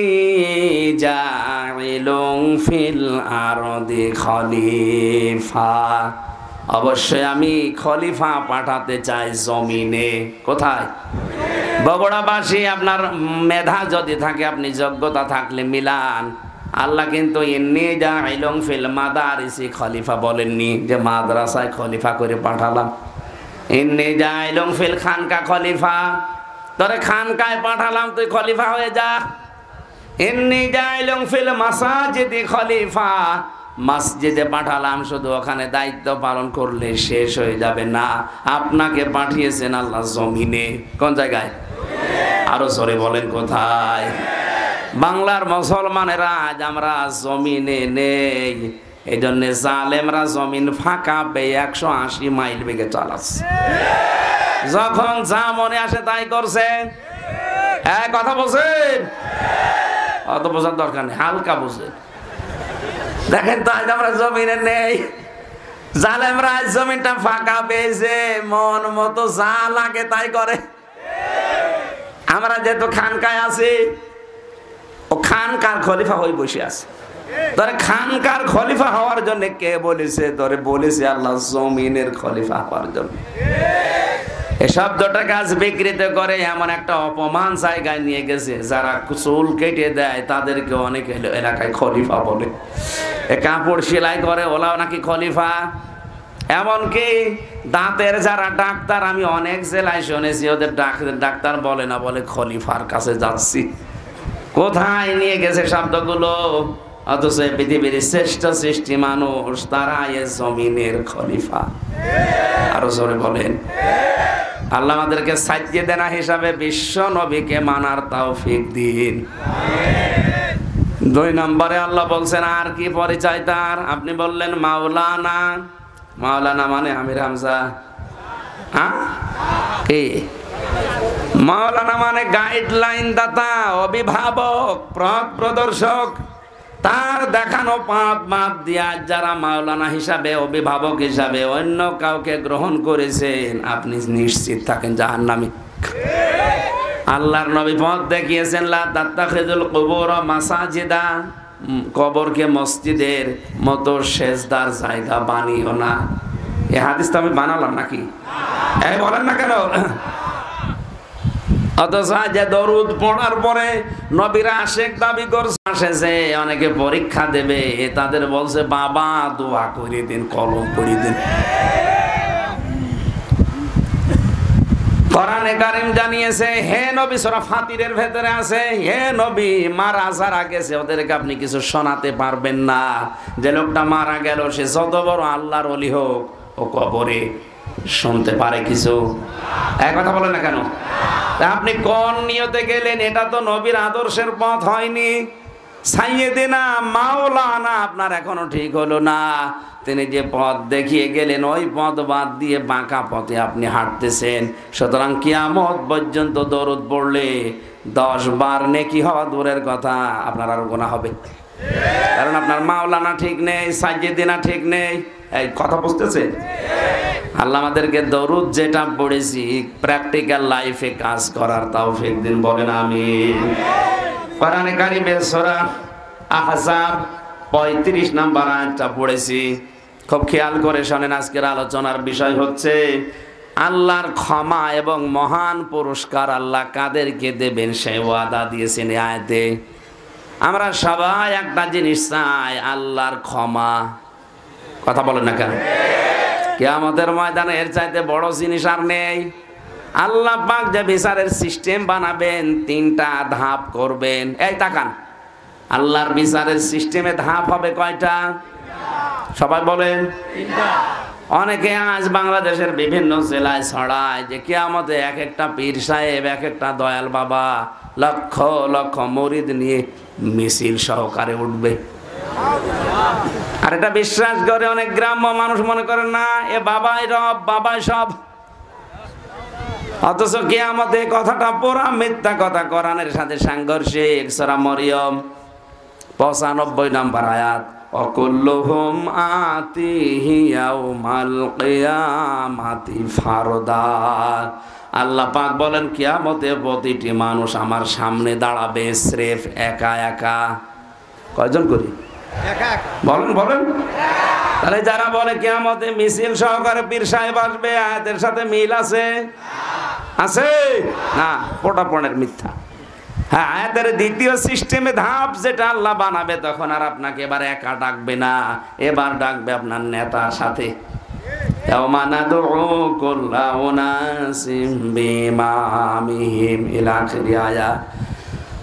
জাইলুন ফিল আরদি খলিফা, অবশ্যই আমি খলিফা পাঠাতে চাই জমিনে। কোথায়? বগুড়াবাসী, আপনার মেধা যদি থাকে, আপনি যোগ্যতা থাকলে মিলান। আল্লাহ কিন্তু ইন্নী জাইলুন ফিল মাদারিসি খলিফা বলেননি যে মাদ্রাসায় খলিফা করে পাঠালাম। ইন্নী জাইলুন ফিল খানকা খলিফা, তোরে খানকায় পাঠালাম তুই খলিফা হয়ে যা। ইন্নী জাইলুন ফিল মাসাজিদি খলিফা, মসজিদে পাঠালাম, শুধু ওখানে দায়িত্ব পালন করলে শেষ হয়ে যাবে না, আপনাকে পাঠিয়েছেন আল্লাহ জমিনে। কোন জায়গায়? আরো জোরে বলেন কোথায়? বাংলার মুসলমানেরা আজ আমরা জমিনে নেই, এই জন্য জালেমরা জমিন ফাঁকা পেয়ে 180 মাইল বেগে চালাচ্ছে, যখন যা মনে আসে তাই করছে। কথা বলছেন, অত বোঝার দরকার নেই, হালকা বুঝেন। দেখেন তো আজ আমরা জমিনে নেই, জালেমরা আজ জমিনটা ফাঁকা পেয়েছে, মন মতো যা লাগে তাই করে। আমরা যেহেতু খানকায় আছি, ও খানকার খলিফা হয়ে বসে আছে। ধরে খানকার খলিফা হওয়ার জন্য কে বলেছে? ধরে বলেছে আল্লাহ জমিনের খলিফা হওয়ার জন্য। এই শব্দটা কাজ বিকৃত করে এমন একটা অপমান জায়গায় নিয়ে গেছে, যারা চুল কেটে দেয় তাদেরকে অনেক এলাকায় খলিফা বলে। কাপড় সেলাই করে ওলাও নাকি খলিফা। এমনকি দাঁতের যারা ডাক্তার, আমি অনেক জেলায় শুনেছি ওদের ডাক্তার বলে না, বলে খলিফার কাছে যাচ্ছি। কোথায় নিয়ে গেছে শব্দগুলো? অথচ পৃথিবীর শ্রেষ্ঠ সৃষ্টি মানুষ, তারা এ জমিনের খলিফা। আরো জোরে বলেন। আল্লাহ আমাদেরকে সাজিয়ে দেনা হিসাবে বিশ্ব নবীকে মানার তৌফিক দিন। 2 নম্বরে আল্লাহ বলছেন আর কি পরিচয় তার? আপনি বললেন মাওলানা। মাওলানা মানে আমির হামজা। কি মাওলানা মানে? গাইডলাইন দাতা, অভিভাবক, পথ প্রদর্শক। তার দেখানো পথ বাদ দিয়া যারা মাওলানা হিসাবে, অভিভাবক হিসাবে অন্য কাউকে গ্রহণ করেছেন, আপনি নিশ্চিত থাকেন জাহান্নামী। আল্লাহর নবী পথ দেখিয়েছেন, লা তাত্তাখিযুল কুবুর মাসাজিদা, কবরকে মসজিদের মতো সেজদার জায়গা বানিও না। এই হাদিস তো আমি বানালাম নাকি? বলেন না কেন? অথচ যে দরুদ পড়ার পরে নবীরা আশেক দাবি করছে, অনেকে পরীক্ষা দেবে, তাদের বলছে বাবা দোয়া করে দিন, কলম করে দিন। কোরআনে কারীম জানিয়েছে, হে নবী, সূরা ফাতিরের ভেতরে আছে, হে নবী মারা যারা গেছে ওদেরকে আপনি কিছু শোনাতে পারবেন না। যে লোকটা মারা গেল সে যত বড় আল্লাহর ওলি হোক, ও কবরে শুনতে পারে কিছু? এক কথা বলেন না কেন? আপনি কোন নিয়তে গেলেন? এটা তো নবীর আদর্শের পথ হয়নি। সাইয়েদেনা মাওলানা আপনার এখনো ঠিক হলো না। তিনি যে পথ দেখিয়ে গেলেন ওই পথ বাদ দিয়ে বাঁকা পথে আপনি হাঁটতেছেন। সুতরাং কিয়ামত পর্যন্ত দরুদ পড়লে 10 বার নেকি হওয়া দূরের কথা, আপনার আরো গুনাহ হবে। কারণ আপনার মাওলানা ঠিক নেই, সাইয়েদেনা ঠিক নেই। এই কথা বুঝতেছে? আল্লাহ আমাদেরকে দরুদ যেটা পড়েছি প্র্যাকটিক্যাল লাইফে কাজ করার তৌফিক দিন, বলেন আমিন। কোরআনে কারীমে সূরা আহজাব 35 নম্বর আয়াতটা পড়েছি, খুব খেয়াল করে শুনেন। আজকের আলোচনার বিষয় হচ্ছে আল্লাহর ক্ষমা এবং মহান পুরস্কার আল্লাহ কাদেরকে দেবেন সে ওয়াদা দিয়েছেন এই আয়াতে। আমরা সবাই একটা জিনিস চাই, আল্লাহর ক্ষমা। কথা বলেন না কেন? কিয়ামতের ময়দানে এর চাইতে বড় জিনিস আর নেই। আল্লাহ পাক যে বিচারের সিস্টেম বানাবেন, 3টা ধাপ করবেন। এই তাকান, আল্লাহর বিচারের সিস্টেমে ধাপ হবে কয়টা? সবাই বলেন। 3টা। অনেকে আজ বাংলাদেশের বিভিন্ন জেলায় ছড়ায় যে কিয়ামতে এক একটা পীর সাহেব, এক একটা দয়াল বাবা লক্ষ লক্ষ মুরিদ নিয়ে মিছিল সহকারে উঠবে। আর এটা বিশ্বাস করে অনেক গ্রাম্য মানুষ, মনে করে না এ বাবাই রব, বাবাই সব। অথচ কিয়ামতে কথাটা পুরা মিথ্যা কথা, কোরআনের সাথে সাংঘর্ষিক। সূরা মরিয়ম 95 নম্বর আয়াত, অকুল্লুহুম আতিহি ইয়াউমাল কিয়ামাতি ফারদা। আল্লাহ পাক বলেন কিয়ামতে প্রতিটি মানুষ আমার সামনে দাঁড়াবে স্রেফ একা একা। কয়জন করি? বলেন বলেন। তাহলে যারা বলে কিয়ামতে মিছিল সহকারে পীর সাহেব আসবে, আয়াতের সাথে মিল আছে? আছে না, পোটাপনের মিথ্যা। হ্যাঁ, আয়াতের দ্বিতীয় সিস্টেমে ধাপ যেটা আল্লাহ বানাবে, তখন আর আপনাকে এবার একা ডাকবে না, এবার ডাকবে আপনার নেতার সাথে। ইয়াওমা নাদউ কুল্লা উনাসিম বিমামিহিম ইলা আখির আয়াত।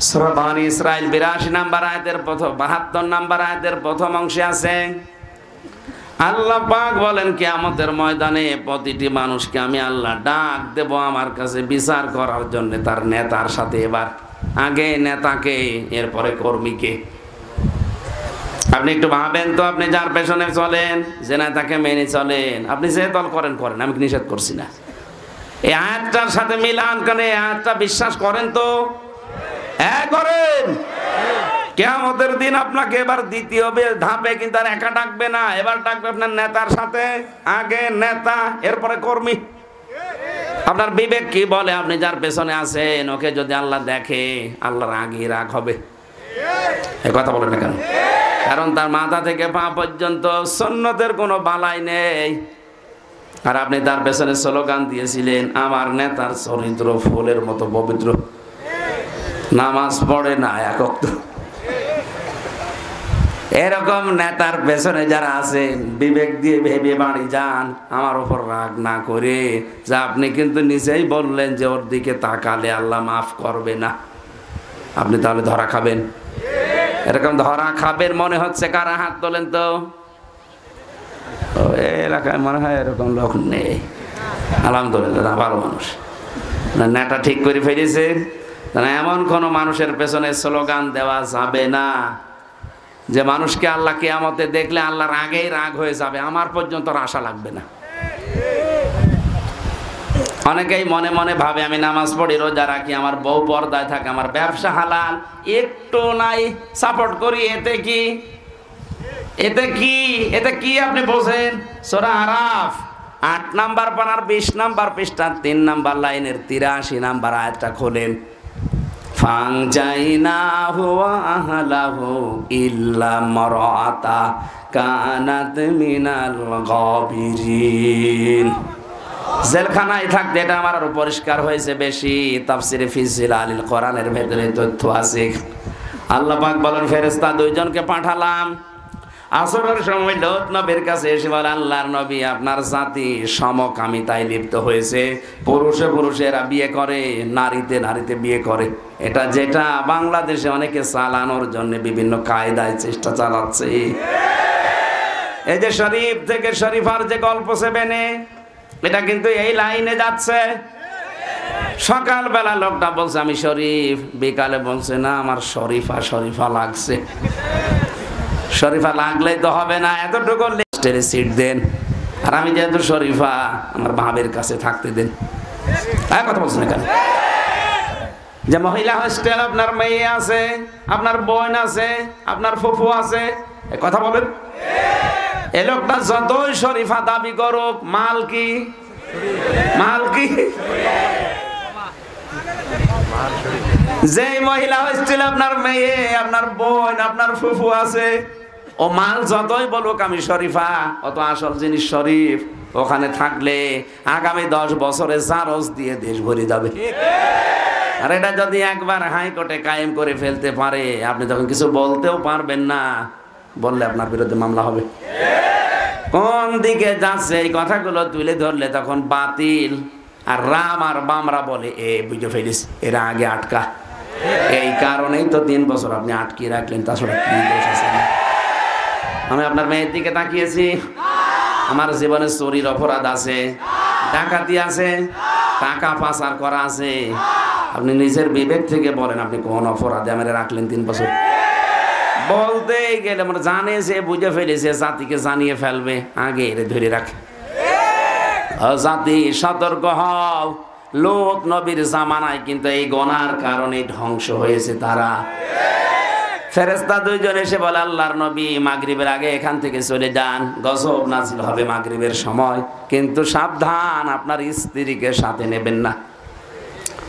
সূরা বনী ইসরাঈল 82 নম্বর আয়াতের 72 নম্বর আয়াতের প্রথম অংশে আছে, আল্লাহ পাক বলেন কিয়ামতের ময়দানে প্রতিটি মানুষকে আমি আল্লাহ ডাক দেব আমার কাছে বিচার করার জন্য তার নেতার সাথে। এবার আগে নেতাকে, এরপরে কর্মীকে। আপনি একটু ভাবেন তো, আপনি যার পেছনে চলেন, যে নেতাকে মেনে চলেন, আপনি যে দল করেন করেন, আমি নিষেধ করছি না। এই আয়াতটার সাথে মিলান কেন? এই আয়াতটা বিশ্বাস করেন তো? হ্যাঁ করেন। কিয়ামতের দিন আপনাকে এবার দ্বিতীয় ধাপে কিন্তু আর একা ডাকবে না, এবার ডাকবে আপনার নেতার সাথে। আগে নেতা, এরপরে কর্মী। আপনার বিবেক কি বলে? আপনি যার পেছনে আছেন ওকে যদি আল্লাহ দেখে, আল্লাহর আগে রাগ হবে। এ কথা বলেন না কেন? কারণ তার মাথা থেকে পা পর্যন্ত সুন্নতের কোনো বালাই নেই। আর আপনি তার পেছনে স্লোগান দিয়েছিলেন, আমার নেতার চরিত্র ফুলের মতো পবিত্র, নামাজ পড়ে না এক ওয়াক্ত। এরকম নেতার পেছনে যারা আছেন, বিবেক দিয়ে ভেবে বাড়ি যান, আমার উপর রাগ না করে। যা আপনি কিন্তু নিজেই বললেন যে ওর দিকে তাকালে আল্লাহ মাফ করবে না, আপনি তাহলে ধরা খাবেন। এরকম ধরা খাবেন মনে হচ্ছে কারা? হাত তোলেন তো। এলাকায় মনে হয় এরকম লোক নেই, আলহামদুলিল্লাহ, ভালো মানুষ। নেতা ঠিক করে ফেলেছে, এমন কোন মানুষের পেছনে স্লোগান দেওয়া যাবে না যে মানুষকে আল্লাহ কিয়ামতে দেখলে আল্লাহর আগেই রাগ হয়ে যাবে, আমার পর্যন্ত আশা লাগবে না। অনেকেই মনে মনে ভাবে আমি নামাজ পড়ি, রোজা রাখি, আমার বউ পর্দায় থাকে, আমার ব্যবসা হালাল, একটু নাই সাপোর্ট করি, এতে কি? এতে কি? এতে কি আপনি বোঝেন? সূরা আরাফ 8 নাম্বার পানার 20 নাম্বার পৃষ্ঠা 3 নাম্বার লাইনের 83 নাম্বার আয়াতটা খোলেন। ফাংজাইনাহু ওয়া আহলাহু ইল্লা মারআতা কানাত মিনাল গাবিরিন। জেলখানায় থাকতে এটা আমার আরো পরিষ্কার হয়েছে বেশি। তাফসিরে ফি জিলালিল কোরআনের ভেতরে তথ্য আছে। আল্লাহ পাক বলেন, ফেরেশতা দুইজনকে পাঠালাম। আসরের সময় লোত নবীর কাছে এসে বলে, আল্লাহর নবী, আপনার জাতি সমকামিতায় লিপ্ত হয়েছে। পুরুষে পুরুষেরা বিয়ে করে, নারীতে নারীতে বিয়ে করে। এটা যেটা বাংলাদেশে অনেকে চালানোর জন্য বিভিন্ন কায়দায় চেষ্টা চালাচ্ছে। এই যে শরীফ থেকে শরীফার যে গল্প সেবেনে, এটা কিন্তু এই লাইনে যাচ্ছে। সকালবেলা লোকটা বলছে আমি শরীফ, বিকালে বলছে না আমার শরীফা শরীফা লাগছে। শরীফা লাগলেই তো হবে না, এতটুকু লিস্টের সিট দেন। আর আমি যেহেতু শরীফা, আমার ভাবের কাছে থাকতে দেন। কথা বলছেন এখানে যে মহিলা হোস্টেল, আপনার মেয়ে আছে, আপনার বোন আছে, আপনার ফুফু আছে, কথা বলেন। এ লোকটা যতই শরীফা দাবি করুক, মাল কি? মাল কি? যে মহিলা হোস্টেল আপনার মেয়ে, আপনার বোন, আপনার ফুফু আছে, ও মাল যতই বলুক আমি শরীফা, অত আসল জিনিস শরীফ। ওখানে থাকলে আগামী 10 বছরে জারজ দিয়ে দেশ ভরে যাবে। আর এটা যদি একবার হাইকোর্টে কায়েম করে ফেলতে পারে, আপনি তখন কিছু বলতেও পারবেন না, বললে আপনার বিরুদ্ধে মামলা হবে। কোন দিকে যাচ্ছে এই কথাগুলো তুলে ধরলে তখন বাতিল আর রাম আর বামরা বলে এ বুঝে ফেলিস, এরা আগে আটকা। এই কারণেই তো 3 বছর আপনি আটকে রাখলেন, তাছাড়া কি দোষ আছে? আমি আপনার মেয়ের দিকে তাকিয়েছি, আমার জীবনে চুরির অপরাধ আছে, ডাকাতি আছে, টাকা পাচার করা আছে। আপনি নিজের বিবেক থেকে বলেন আপনি কোন অপরাধে আমার রাখলেন 3 বছর? বলতে গেলে আমরা জানে যে বুঝে ফেলেছে, জাতিকে জানিয়ে ফেলবে, আগে এর ধরে রাখে। জাতি সতর্ক হও, লোক নবীর জামানায় কিন্তু এই গোনার কারণে ধ্বংস হয়েছে তারা। ফেরেশতা দুইজন এসে বলে, আল্লাহর নবী মাগরিবের আগে এখান থেকে চলে যান, গজব নাজিল হবে মাগরিবের সময়, কিন্তু সাবধান আপনার স্ত্রীকে সাথে নেবেন না।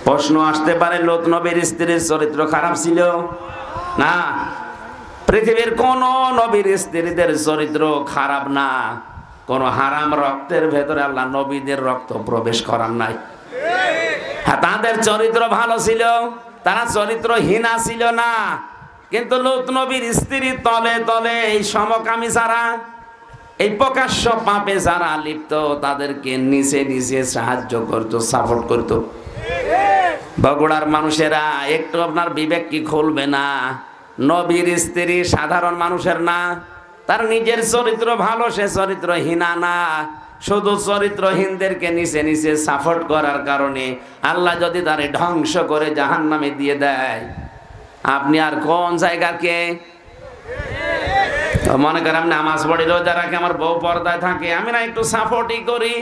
প্রশ্ন আসতে পারে, লোক নবীর স্ত্রীর চরিত্র খারাপ ছিল না? পৃথিবীর কোন নবীর স্ত্রীদের চরিত্র খারাপ না। কোন হারাম রক্তের ভেতরে আল্লাহ নবীদের রক্ত প্রবেশ করার নাই। হ্যাঁ, তাদের চরিত্র ভালো ছিল, তারা চরিত্রহীনা ছিল না। কিন্তু লূত নবীর স্ত্রী তলে তলে এই সমকামী যারা, এই প্রকাশ্য পাপে যারা লিপ্ত, তাদেরকে নিচে নিচে সাহায্য করত, সাপোর্ট করত। বগুড়ার মানুষেরা একটু আপনার বিবেক কি খুলবে না? নবীর স্ত্রী সাধারণ মানুষের না, তার নিজের চরিত্র ভালো, সে চরিত্রহীনা না। শুধু চরিত্রহীনদেরকে নিচে নিচে সাপোর্ট করার কারণে আল্লাহ যদি তারে ধ্বংস করে জাহান্নামে দিয়ে দেয়, আপনি আর কোন জায়গার কে? মনে করেন আমি নামাজ পড়ি, রোজা রাখি, আমার বউ পর্দায় থাকে, আমি না একটু সাপোর্টই করি।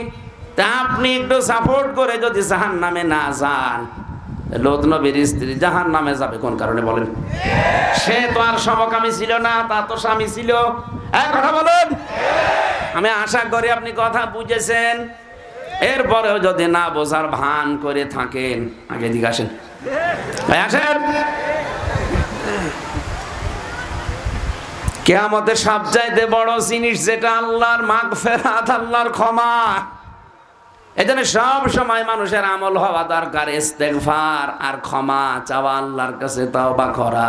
তা আপনি একটু সাপোর্ট করে যদি জাহান্নামে না যান, লূত নবীর স্ত্রী জাহান্নামে যাবে কোন কারণে বলেন? সে তো আর সমকামী ছিল না, তার তো স্বামী ছিল। এক কথা বলেন। আমি আশা করি আপনি কথা বুঝেছেন। এরপরেও যদি না বোঝার ভান করে থাকেন, আগে দিকে আসেন, আসেন। কিয়ামতের সবচাইতে বড় জিনিস যেটা আল্লাহর মাগফিরাত, আল্লাহর ক্ষমা। এজন্য সব সময় মানুষের আমল হওয়া দরকার ইস্তেগফার আর ক্ষমা চাওয়া, আল্লাহর কাছে তাওবা করা।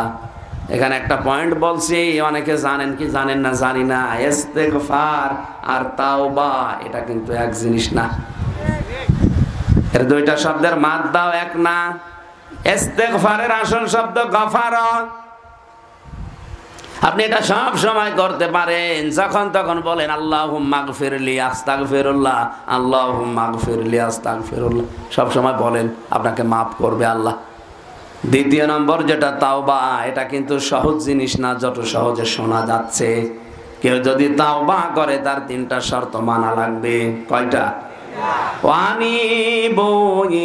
এখানে একটা পয়েন্ট বলছি, অনেকে জানেন কি জানেন না জানি না, ইস্তেগফার আর তাওবা এটা কিন্তু এক জিনিস না। এর দুইটা শব্দের মাদ্দাও এক না। ইস্তেগফারের আসল শব্দ গফারা। আপনি এটা সব সময় করতে পারেন, যখন তখন বলেন আল্লাহুম্মা গফিরলি আস্তাগফিরুল্লাহ, আল্লাহুম্মা গফিরলি আস্তাগফিরুল্লাহ, সব সময় বলেন, আপনাকে মাফ করবে আল্লাহ। দ্বিতীয় নম্বর যেটা তাওবা, এটা কিন্তু সহজ জিনিস না যত সহজে শোনা যাচ্ছে। কেউ যদি তাওবা করে তার তিনটা শর্ত মানা লাগবে। কয়টা? ওয়ানিবু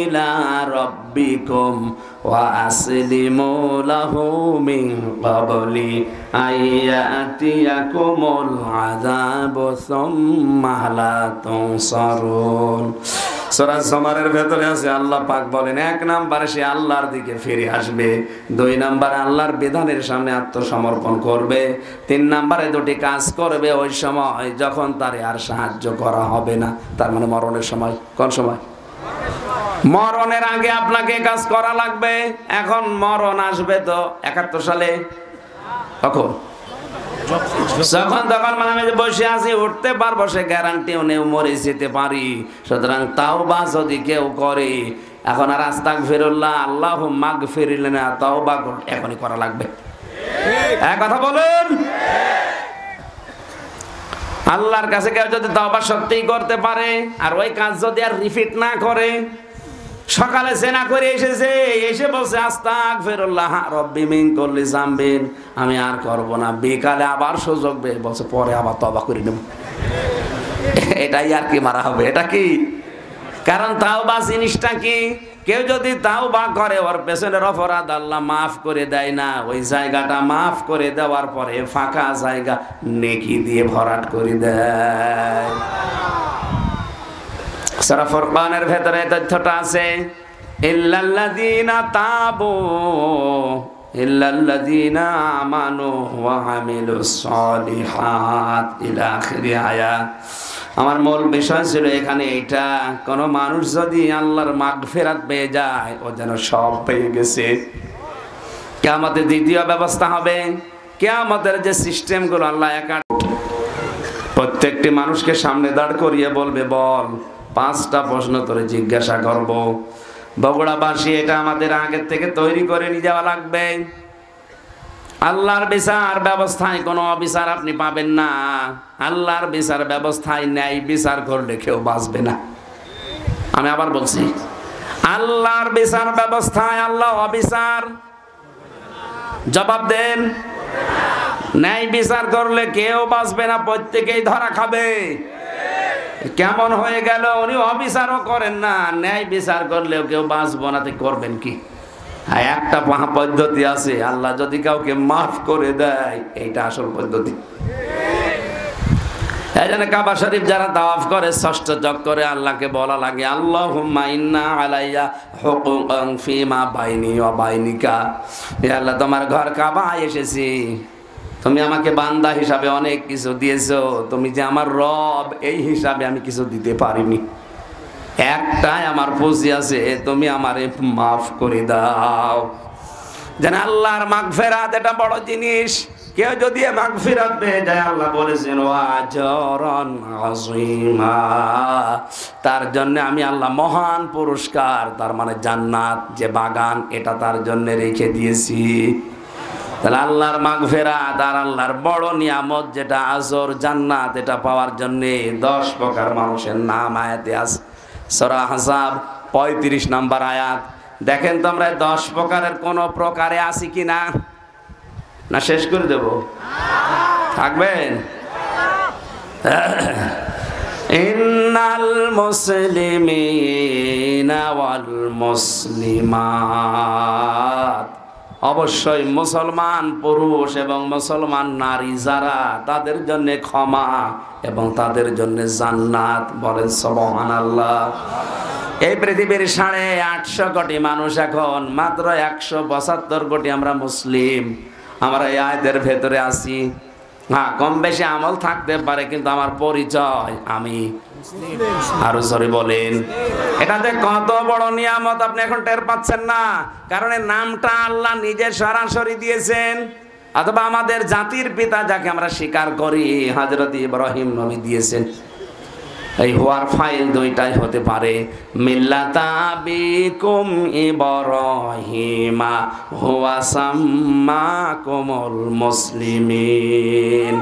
ইলা রাব্বিকুম ওয়া আসলিমু লাহু মিন ক্বাবলি আইয়াতিয়াকুমুল আযাবু সুম্মা লা তুনসারুন। সূরা জুমারের ভেতরে আছে, আল্লাহ পাক বলেন, এক নম্বরে সে আল্লাহর দিকে ফিরে আসবে, দুই নম্বরে আল্লাহর বিধানের সামনে আত্মসমর্পণ করবে, তিন নম্বরে দুটি কাজ করবে ওই সময় যখন তারে আর সাহায্য করা হবে না। তার মানে মরণের সময়। কোন সময়? মরণের আগে আপনাকে কাজ করা লাগবে। এখন মরণ আসবে তো 71 সালে, কখন? যখন তখন মানে আমি বসে আছি, উঠতে পারবো সে গ্যারান্টিও নেই, মরে যেতে পারি। সুতরাং তাওবা যদি কেউ করে, এখন আর আস্তাগফিরুল্লাহ আল্লাহুম্মা গফিরলিনা তাওবা এখনই করা লাগবে। এক কথা বলুন। আল্লাহর কাছে কেউ যদি তাওবা সত্যিই করতে পারে, আর ওই কাজ যদি আর রিপিট না করে, সকালে জেনা করে এসেছে, এসে বলছে আস্তাগফিরুল্লাহ রব্বি মিন কুল্লি যামবিন, আমি আর করব না, বিকালে আবার সুযোগ বলছে পরে আবার তওবা করে নেব, এটাই আর কি মারা হবে? এটা কি? কারণ তাওবা জিনিসটা কি? কেউ যদি তাওবা করে, ওর পেছনের অপরাধ আল্লাহ মাফ করে দেয় না, ওই জায়গাটা মাফ করে দেওয়ার পরে ফাঁকা জায়গা নেকি দিয়ে ভরাট করে দেয়। সূরা ফুরকানের ভেতরে তথ্যটা আছে, ইল্লাল্লাযীনা তাবু ইল্লাল্লাযীনা আমানু ওয়া আমিলুস সালিহাত ইলা আখিরি আয়াত। আমার মূল বিষয় ছিল এখানে এইটা, কোন মানুষ যদি আল্লাহর মাগফিরাত পেয়ে যায়, ও যেন সব পেয়ে গেছে। কিয়ামতের দ্বিতীয় ব্যবস্থা হবে, কিয়ামতের যে সিস্টেমগুলো আল্লাহ একা প্রত্যেকটি মানুষকে সামনে দাঁড় করিয়ে বলবে, বল 5টা প্রশ্ন তোরে জিজ্ঞাসা করব। বগুড়াবাসী, এটা আমাদের আগের থেকে তৈরি করে নিয়ে যাওয়া লাগবে। আল্লাহর বিচার ব্যবস্থায় কোনো অবিচার আপনি পাবেন না। আল্লাহর বিচার ব্যবস্থায় ন্যায় বিচার করলে কেউ বাঁচবে না। আমি আবার বলছি, আল্লাহর বিচার ব্যবস্থায় আল্লাহ অবিচার, জবাব দেন, ন্যায় বিচার করলে কেউ বাঁচবে না, প্রত্যেকেই ধরা খাবে। কেমন হয়ে গেল? উনি অবিচারও করেন না, ন্যায় বিচার করলেও কেউ বাঁচবো না, তো করবেন কি? একটা পদ্ধতি আছে, আল্লাহ যদি কাউকে মাফ করে দেয়, এইটা আসল পদ্ধতি। এই জন্য কাবা শরীফ যারা তাওয়াফ করে, ষষ্ঠ চক্করে আল্লাহকে বলা লাগে, আল্লাহুম্মা ইন্না আলাইয়া হুকুকান ফিমা বাইনি ওয়া বাইনিকা। হে আল্লাহ, তোমার ঘর কাবায় এসেছি, তুমি আমাকে বান্দা হিসাবে অনেক কিছু দিয়েছো, তুমি যে আমার রব এই হিসাবে আমি কিছু দিতে পারিনি। একটাই আমার পুঁজি আছে, তুমি আমারে মাফ করে দাও। যেন আল্লাহর মাগফিরাত এটা বড় জিনিস। কেউ যদি মাগফিরাত পেয়ে যায়, আল্লাহ বলেছেন ওয়াজরান আযীমা, তার জন্য আমি আল্লাহ মহান পুরস্কার, তার মানে জান্নাত যে বাগান, এটা তার জন্য রেখে দিয়েছি। তাহলে আল্লাহর মাগফিরাত আর আল্লাহর বড় নিয়ামত যেটা আজর জান্নাত, এটা পাওয়ার জন্য 10 প্রকার মানুষের নাম আয়াতে আছে। সূরা আহজাব 35 নম্বর আয়াত। দেখেন তো আমরা 10 প্রকারের কোন প্রকারে আছি কিনা, না শেষ করে দেব? থাকবেন? ইন্নাল মুসলিমিনা ওয়াল মুসলিমাত, অবশ্যই মুসলমান পুরুষ এবং মুসলমান নারী যারা, তাদের জন্য ক্ষমা এবং তাদের জন্য জান্নাত। বলেন সুবহানাল্লাহ। এই পৃথিবীর 850 কোটি মানুষ, এখন মাত্র 172 কোটি আমরা মুসলিম। আমরা এই আয়াতের ভেতরে আছি। হ্যাঁ, কম বেশি আমল থাকতে পারে, কিন্তু আমার পরিচয় আমি মুসলিম। আরো জোরে বলেন। এটাতে কত বড় নিয়ামত আপনি এখন টের পাচ্ছেন না, কারণ এই নামটা আল্লাহ নিজে সরাসরি দিয়েছেন, অথবা আমাদের জাতির পিতা যাকে আমরা স্বীকার করি হযরত ইব্রাহিম নবী দিয়েছেন। এই হওয়ার ফাইল দুইটাই হতে পারে, মিল্লাতা আবিকুম ইব্রাহিমা হুয়া সাম্মাকুমুল মুসলিমিন।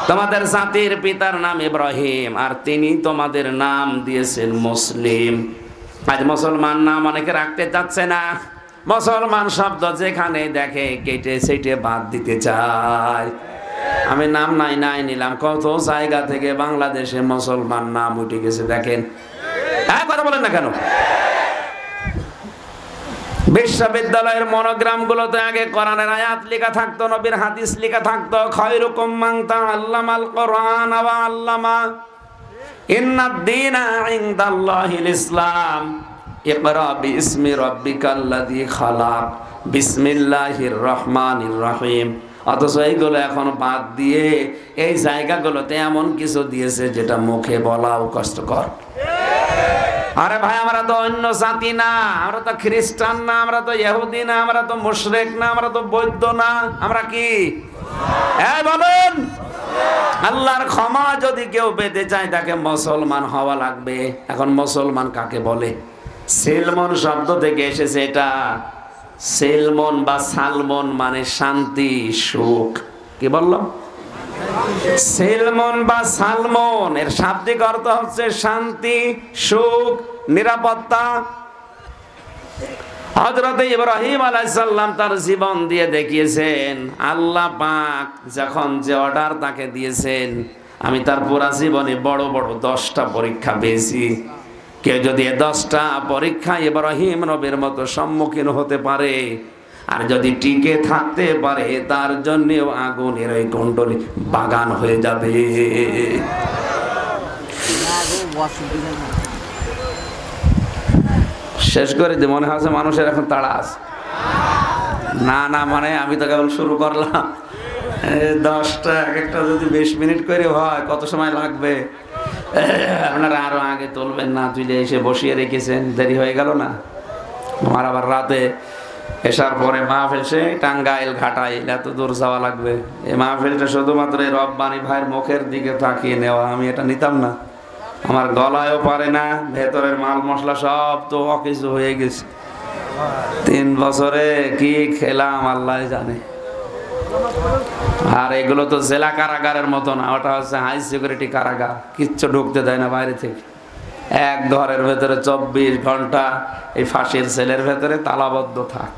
তোমাদের জাতির পিতার নাম ইব্রাহিম, আর তিনি তোমাদের নাম দিয়েছেন মুসলিম। আজ মুসলমান নাম অনেকে রাখতে চাচ্ছে না। মুসলমান শব্দ যেখানে দেখে কেটে সেটে বাদ দিতে চায়। আমি নাম নাই নিলাম, কত জায়গা থেকে বাংলাদেশে মুসলমান নাম উঠে গেছে দেখেন। হ্যাঁ, কথা বলেন না কেন? বিশ্ববিদ্যালয়ের মনোগ্রাম গুলোতে আগে কোরআনের আয়াত লেখা থাকতো, নবীর হাদিস লেখা থাকতো, খায়রুকুম মান তাআল্লামাল কোরআন ওয়া আল্লামা, ইন্নাদ দীনা ইনদাল্লাহিল ইসলাম, ইকরা বিইসমি রাব্বিকাল্লাযী খালাক, বিসমিল্লাহির রহমানির রহিম। অথচ এইগুলো এখন বাদ দিয়ে এই জায়গাগুলোতে এমন কিছু দিয়েছে যেটা মুখে বলাও কষ্টকর। আরে ভাই, আমরা তো অন্য জাতি না, আমরা তো খ্রিস্টান না, আমরা তো ইহুদি না, আমরা তো মুশরিক না, আমরা তো বৌদ্ধ না, আমরা কি? হ্যাঁ বলেন। আল্লাহর ক্ষমা যদি কেউ পেতে চায় তাকে মুসলমান হওয়া লাগবে। এখন মুসলমান কাকে বলে? সিলমন শব্দ থেকে এসেছে এটা। সেলমন বা সালমন মানে শান্তি, সুখ। কি বললাম? সেলমন বা সালমন এর শাব্দিক অর্থ হচ্ছে শান্তি, সুখ, নিরাপত্তা। হযরত ইব্রাহিম আলাইহিস সালাম তার জীবন দিয়ে দেখিয়েছেন। আল্লাহ পাক যখন যে অর্ডার তাকে দিয়েছেন, আমি তার পুরা জীবনে বড় বড় 10টা পরীক্ষা পেয়েছি। কেউ যদি 10টা পরীক্ষা ইব্রাহিম নবীর মতো সম্মুখীন হতে পারে, আর যদি টিকে থাকতে পারে, তার জন্যও আগুনের ওই কুণ্ডলী বাগান হয়ে যাবে। শেষ করে যে মনে হচ্ছে মানুষের এখন তাড়া আছে। না মানে আমি তো কেবল শুরু করলাম। 10টা এক একটা যদি 20 মিনিট করে হয়, কত সময় লাগবে? আপনারা আরো আগে তুলবেন না, তুলে এসে বসিয়ে রেখেছেন, দেরি হয়ে গেল না? আমার আবার রাতে এসার পরে মাহফিল, সে টাঙ্গাইল ঘাটাইল, এত দূর যাওয়া লাগবে। এই মাহফিলটা শুধুমাত্র এই রব্বানি ভাইয়ের মুখের দিকে তাকিয়ে নেওয়া, আমি এটা নিতাম না। আমার গলায়ও পারে না, ভেতরের মাল মশলা সব তো অকিছু হয়ে গেছে। 3 বছরে কি খেলাম আল্লাহ জানে। আর এগুলো তো জেলা কারাগারের মতো না, ওটা হচ্ছে হাই সিকিউরিটি কারাগার, কিচ্ছু ঢুকতে দেয় না বাইরে থেকে। এক ঘরের ভেতরে 24 ঘন্টা এই ফাঁসির সেলের ভেতরে তালাবদ্ধ থাক।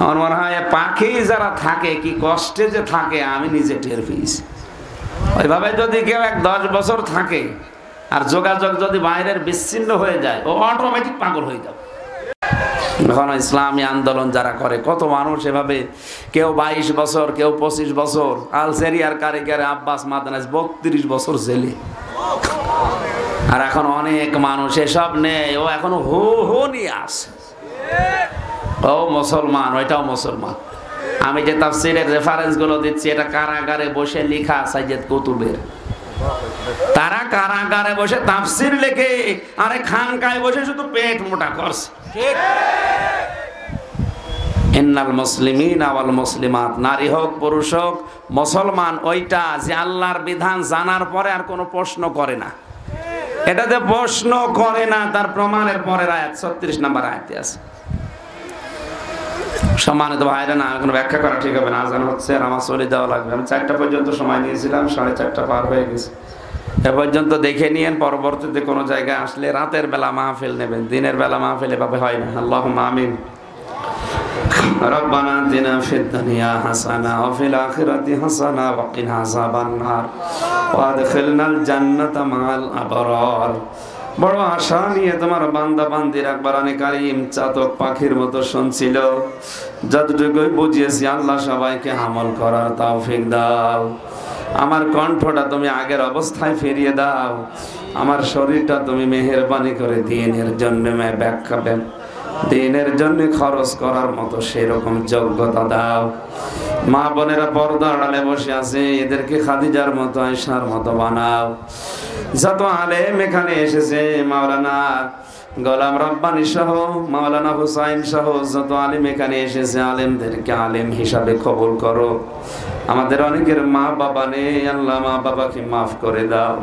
আমার মনে হয় পাখি যারা থাকে কি কষ্টে যে থাকে, আমি নিজে টের পেয়েছি। ওইভাবে যদি কেউ 10 বছর থাকে আর যোগাযোগ যদি বাইরের বিচ্ছিন্ন হয়ে যায়, ও অটোমেটিক পাগল হয়ে যাবে। এখন ইসলামী আন্দোলন যারা করে, কত মানুষ এভাবে, কেউ 22 বছর, কেউ 25 বছর। আলজেরিয়ার কারিগরে আব্বাস মাদানাস 32 বছর জেলে। আর এখন অনেক মানুষ এসব নেই, ও এখন হু হু নিয়ে আসে, ও মুসলমান, ওইটাও মুসলমান। আমি যে তাফসীরের রেফারেন্স গুলো দিচ্ছি, এটা কারাগারে বসে লেখা সাইয়েদ কুতুবের। তারা কারাগারে বসে তাফসীর লেখে, আরে খানকায় বসে শুধু পেট মোটা করছে। ইন্নাল মুসলিমিনা ওয়াল মুসলিমাত, নারী হোক পুরুষ হোক, মুসলমান ওইটা যে আল্লাহর বিধান জানার পরে আর কোনো প্রশ্ন করে না। এটাতে প্রশ্ন করে না, তার প্রমাণের পরের আয়াত 36 নম্বর আয়াতে আছে। সম্মানিত ভাইরা, না এখন ব্যাখ্যা করা ঠিক হবে না, আজান হচ্ছে আর আমার চলে যাওয়া লাগবে। আমি 4টা পর্যন্ত সময় নিয়েছিলাম, 4:30 পার হয়ে গেছে। এ পর্যন্ত দেখে নিয়েন, পরবর্তীতে কোনো জায়গায় আসলে রাতের বেলা মাহফিল নেবেন, দিনের বেলা মাহফিল এভাবে হয় না। আল্লাহুম্মা আমিন। রব্বানা আতিনা ফিদ দুনিয়া হাসানা ওয়া ফিল আখিরাতি হাসানা ওয়া কিনা আযাবান নার ওয়া আদখিলনাল জান্নাতা মাআল আবরার। বড় আশা নিয়ে তোমার বান্দা বান্দিরা কোরআনে কারীম চাতক পাখির মতো শুনছিল, যতটুকুই বুঝিয়েছি আল্লাহ সবাইকে আমল করার তৌফিক দাও। আমার কণ্ঠটা তুমি আগের অবস্থায় ফিরিয়ে দাও, আমার শরীরটা তুমি মেহেরবানি করে দিনের জন্য দিনের জন্য খরচ করার মতো সেরকম যোগ্যতা দাও। মা বোনেরা পর্দা আড়ালে বসে আছে, এদেরকে খাদিজার মতো আয়েশার মতো বানাও। যত আলেম এখানে এসেছে, মাওলানা গোলাম রব্বানী সহ, মাওলানা হুসাইন সহ যত আলেম এখানে এসেছে, আলেমদেরকে আলেম হিসাবে কবুল করো। আমাদের অনেকের মা বাবা নেই, আল্লাহ মা বাবাকে মাফ করে দাও।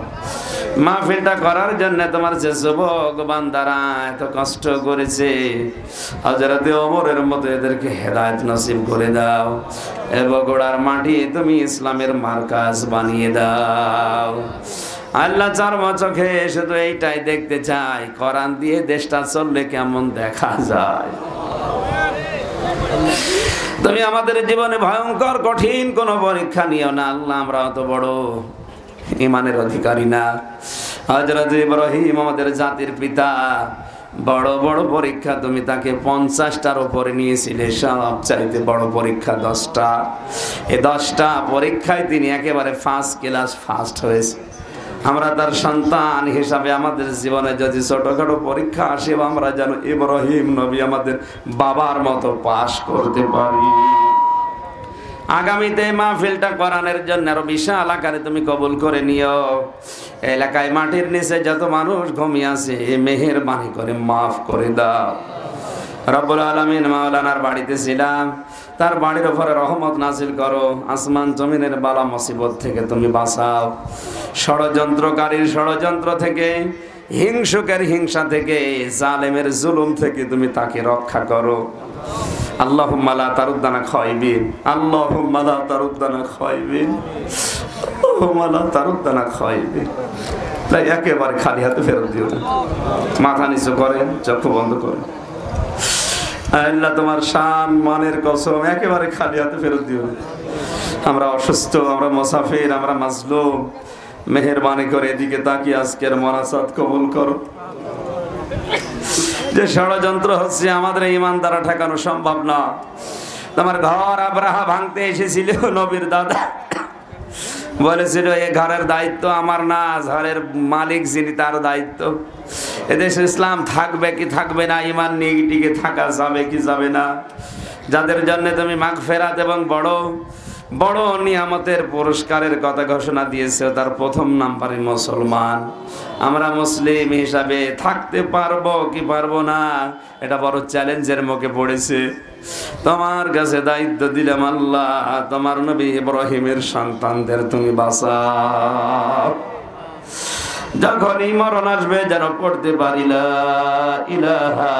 মাহফিলটা করার জন্য তোমার যে যুবক বান্দারা এত কষ্ট করেছে, হযরতে ওমরের মতো এদেরকে হেদায়েত নসিব করে দাও। এ বগুড়ার মাটি তুমি ইসলামের মার্কাজ বানিয়ে দাও। আল্লাহ চার চোখে শুধু এইটাই দেখতে চাই, কোরআন দিয়ে দেশটা চললে কেমন দেখা যায়। তুমি আমাদের জীবনে ভয়ঙ্কর কঠিন কোন পরীক্ষা নিও না আল্লাহ, আমরা অত বড় ঈমানের অধিকারী না। হযরত ইব্রাহিম আমাদের জাতির পিতা, বড় বড় পরীক্ষা তুমি তাকে 50টার উপরে নিয়েছিলে, সব চাইতে বড় পরীক্ষা 10টা। এই 10টা পরীক্ষায় তিনি একেবারে ফার্স্ট ক্লাস ফার্স্ট হয়েছে। আমরা তার সন্তান হিসাবে আমাদের জীবনে যদি ছোটখাটো পরীক্ষা আসে, আমরা যেন ইব্রাহিম নবী আমাদের বাবার মতো পাশ করতে পারি। আগামীতে মাহফিলটা কোরআনের জন্য আরো বিশাল আকারে তুমি কবুল করে নিও। এলাকায় মাটির নিচে যত মানুষ ঘুমিয়ে আছে, মেহেরবানি করে মাফ করে দাও। রব্বুল আলামিন মাওলানার বাড়িতে ছিলাম, তার বাড়ির উপরে রহমত নাজিল করো। আসমান জমিনের বালা মুসিবত থেকে তুমি বাঁচাও। ষড়যন্ত্রকারীর ষড়যন্ত্র থেকে, হিংসুকের হিংসা থেকে, জালেমের জুলুম থেকে তুমি তাকে রক্ষা করো। আল্লাহুম্মা লা তারুদ্দানা খায়বিন, আল্লাহুম্মা লা তারুদ্দানা খায়বিন, আল্লাহুম্মা লা তারুদ্দানা খায়বিন। তাই একেবারে খালি হাতে ফেরত দিও না। মাথা নিচু করেন, চক্ষু বন্ধ করেন। আল্লাহ তোমার শান মানের কসম, একেবারে খালি হাতে ফেরত দিও না। আমরা অসুস্থ, আমরা মুসাফির, আমরা মাজলুম। মেহেরবানি করে এদিকে তাকিয়ে আজকের মোনাজাত কবুল করো। যে ষড়যন্ত্র হচ্ছে আমাদের ঈমান দ্বারা ঠেকানো সম্ভব না। তোমার ঘর আব্রাহা ভাঙতে এসেছিল, নবীর দাদা বলেছিল এ ঘরের দায়িত্ব আমার না, ঘরের মালিক যিনি তার দায়িত্ব। এদেশে ইসলাম থাকবে কি থাকবে না, ঈমান নিয়ে টিকে থাকা যাবে কি যাবে না। যাদের জন্য তুমি মাগফিরাত এবং বড় বড় নিয়ামতের পুরস্কারের কথা ঘোষণা দিয়েছে, তার প্রথম নাম্বারে মুসলমান। আমরা মুসলিম হিসাবে থাকতে পারবো কি পারবো না, এটা বড় চ্যালেঞ্জের মুখে পড়েছে। তোমার কাছে দায়িত্ব দিলাম আল্লাহ, তোমার নবী ইব্রাহিমের সন্তানদের তুমি বাঁচাও। যখনই মরণ আসবে যেন পড়তে পারি লা ইলাহা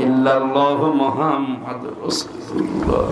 ইল্লাল্লাহু মুহাম্মাদুর রাসূলুল্লাহ।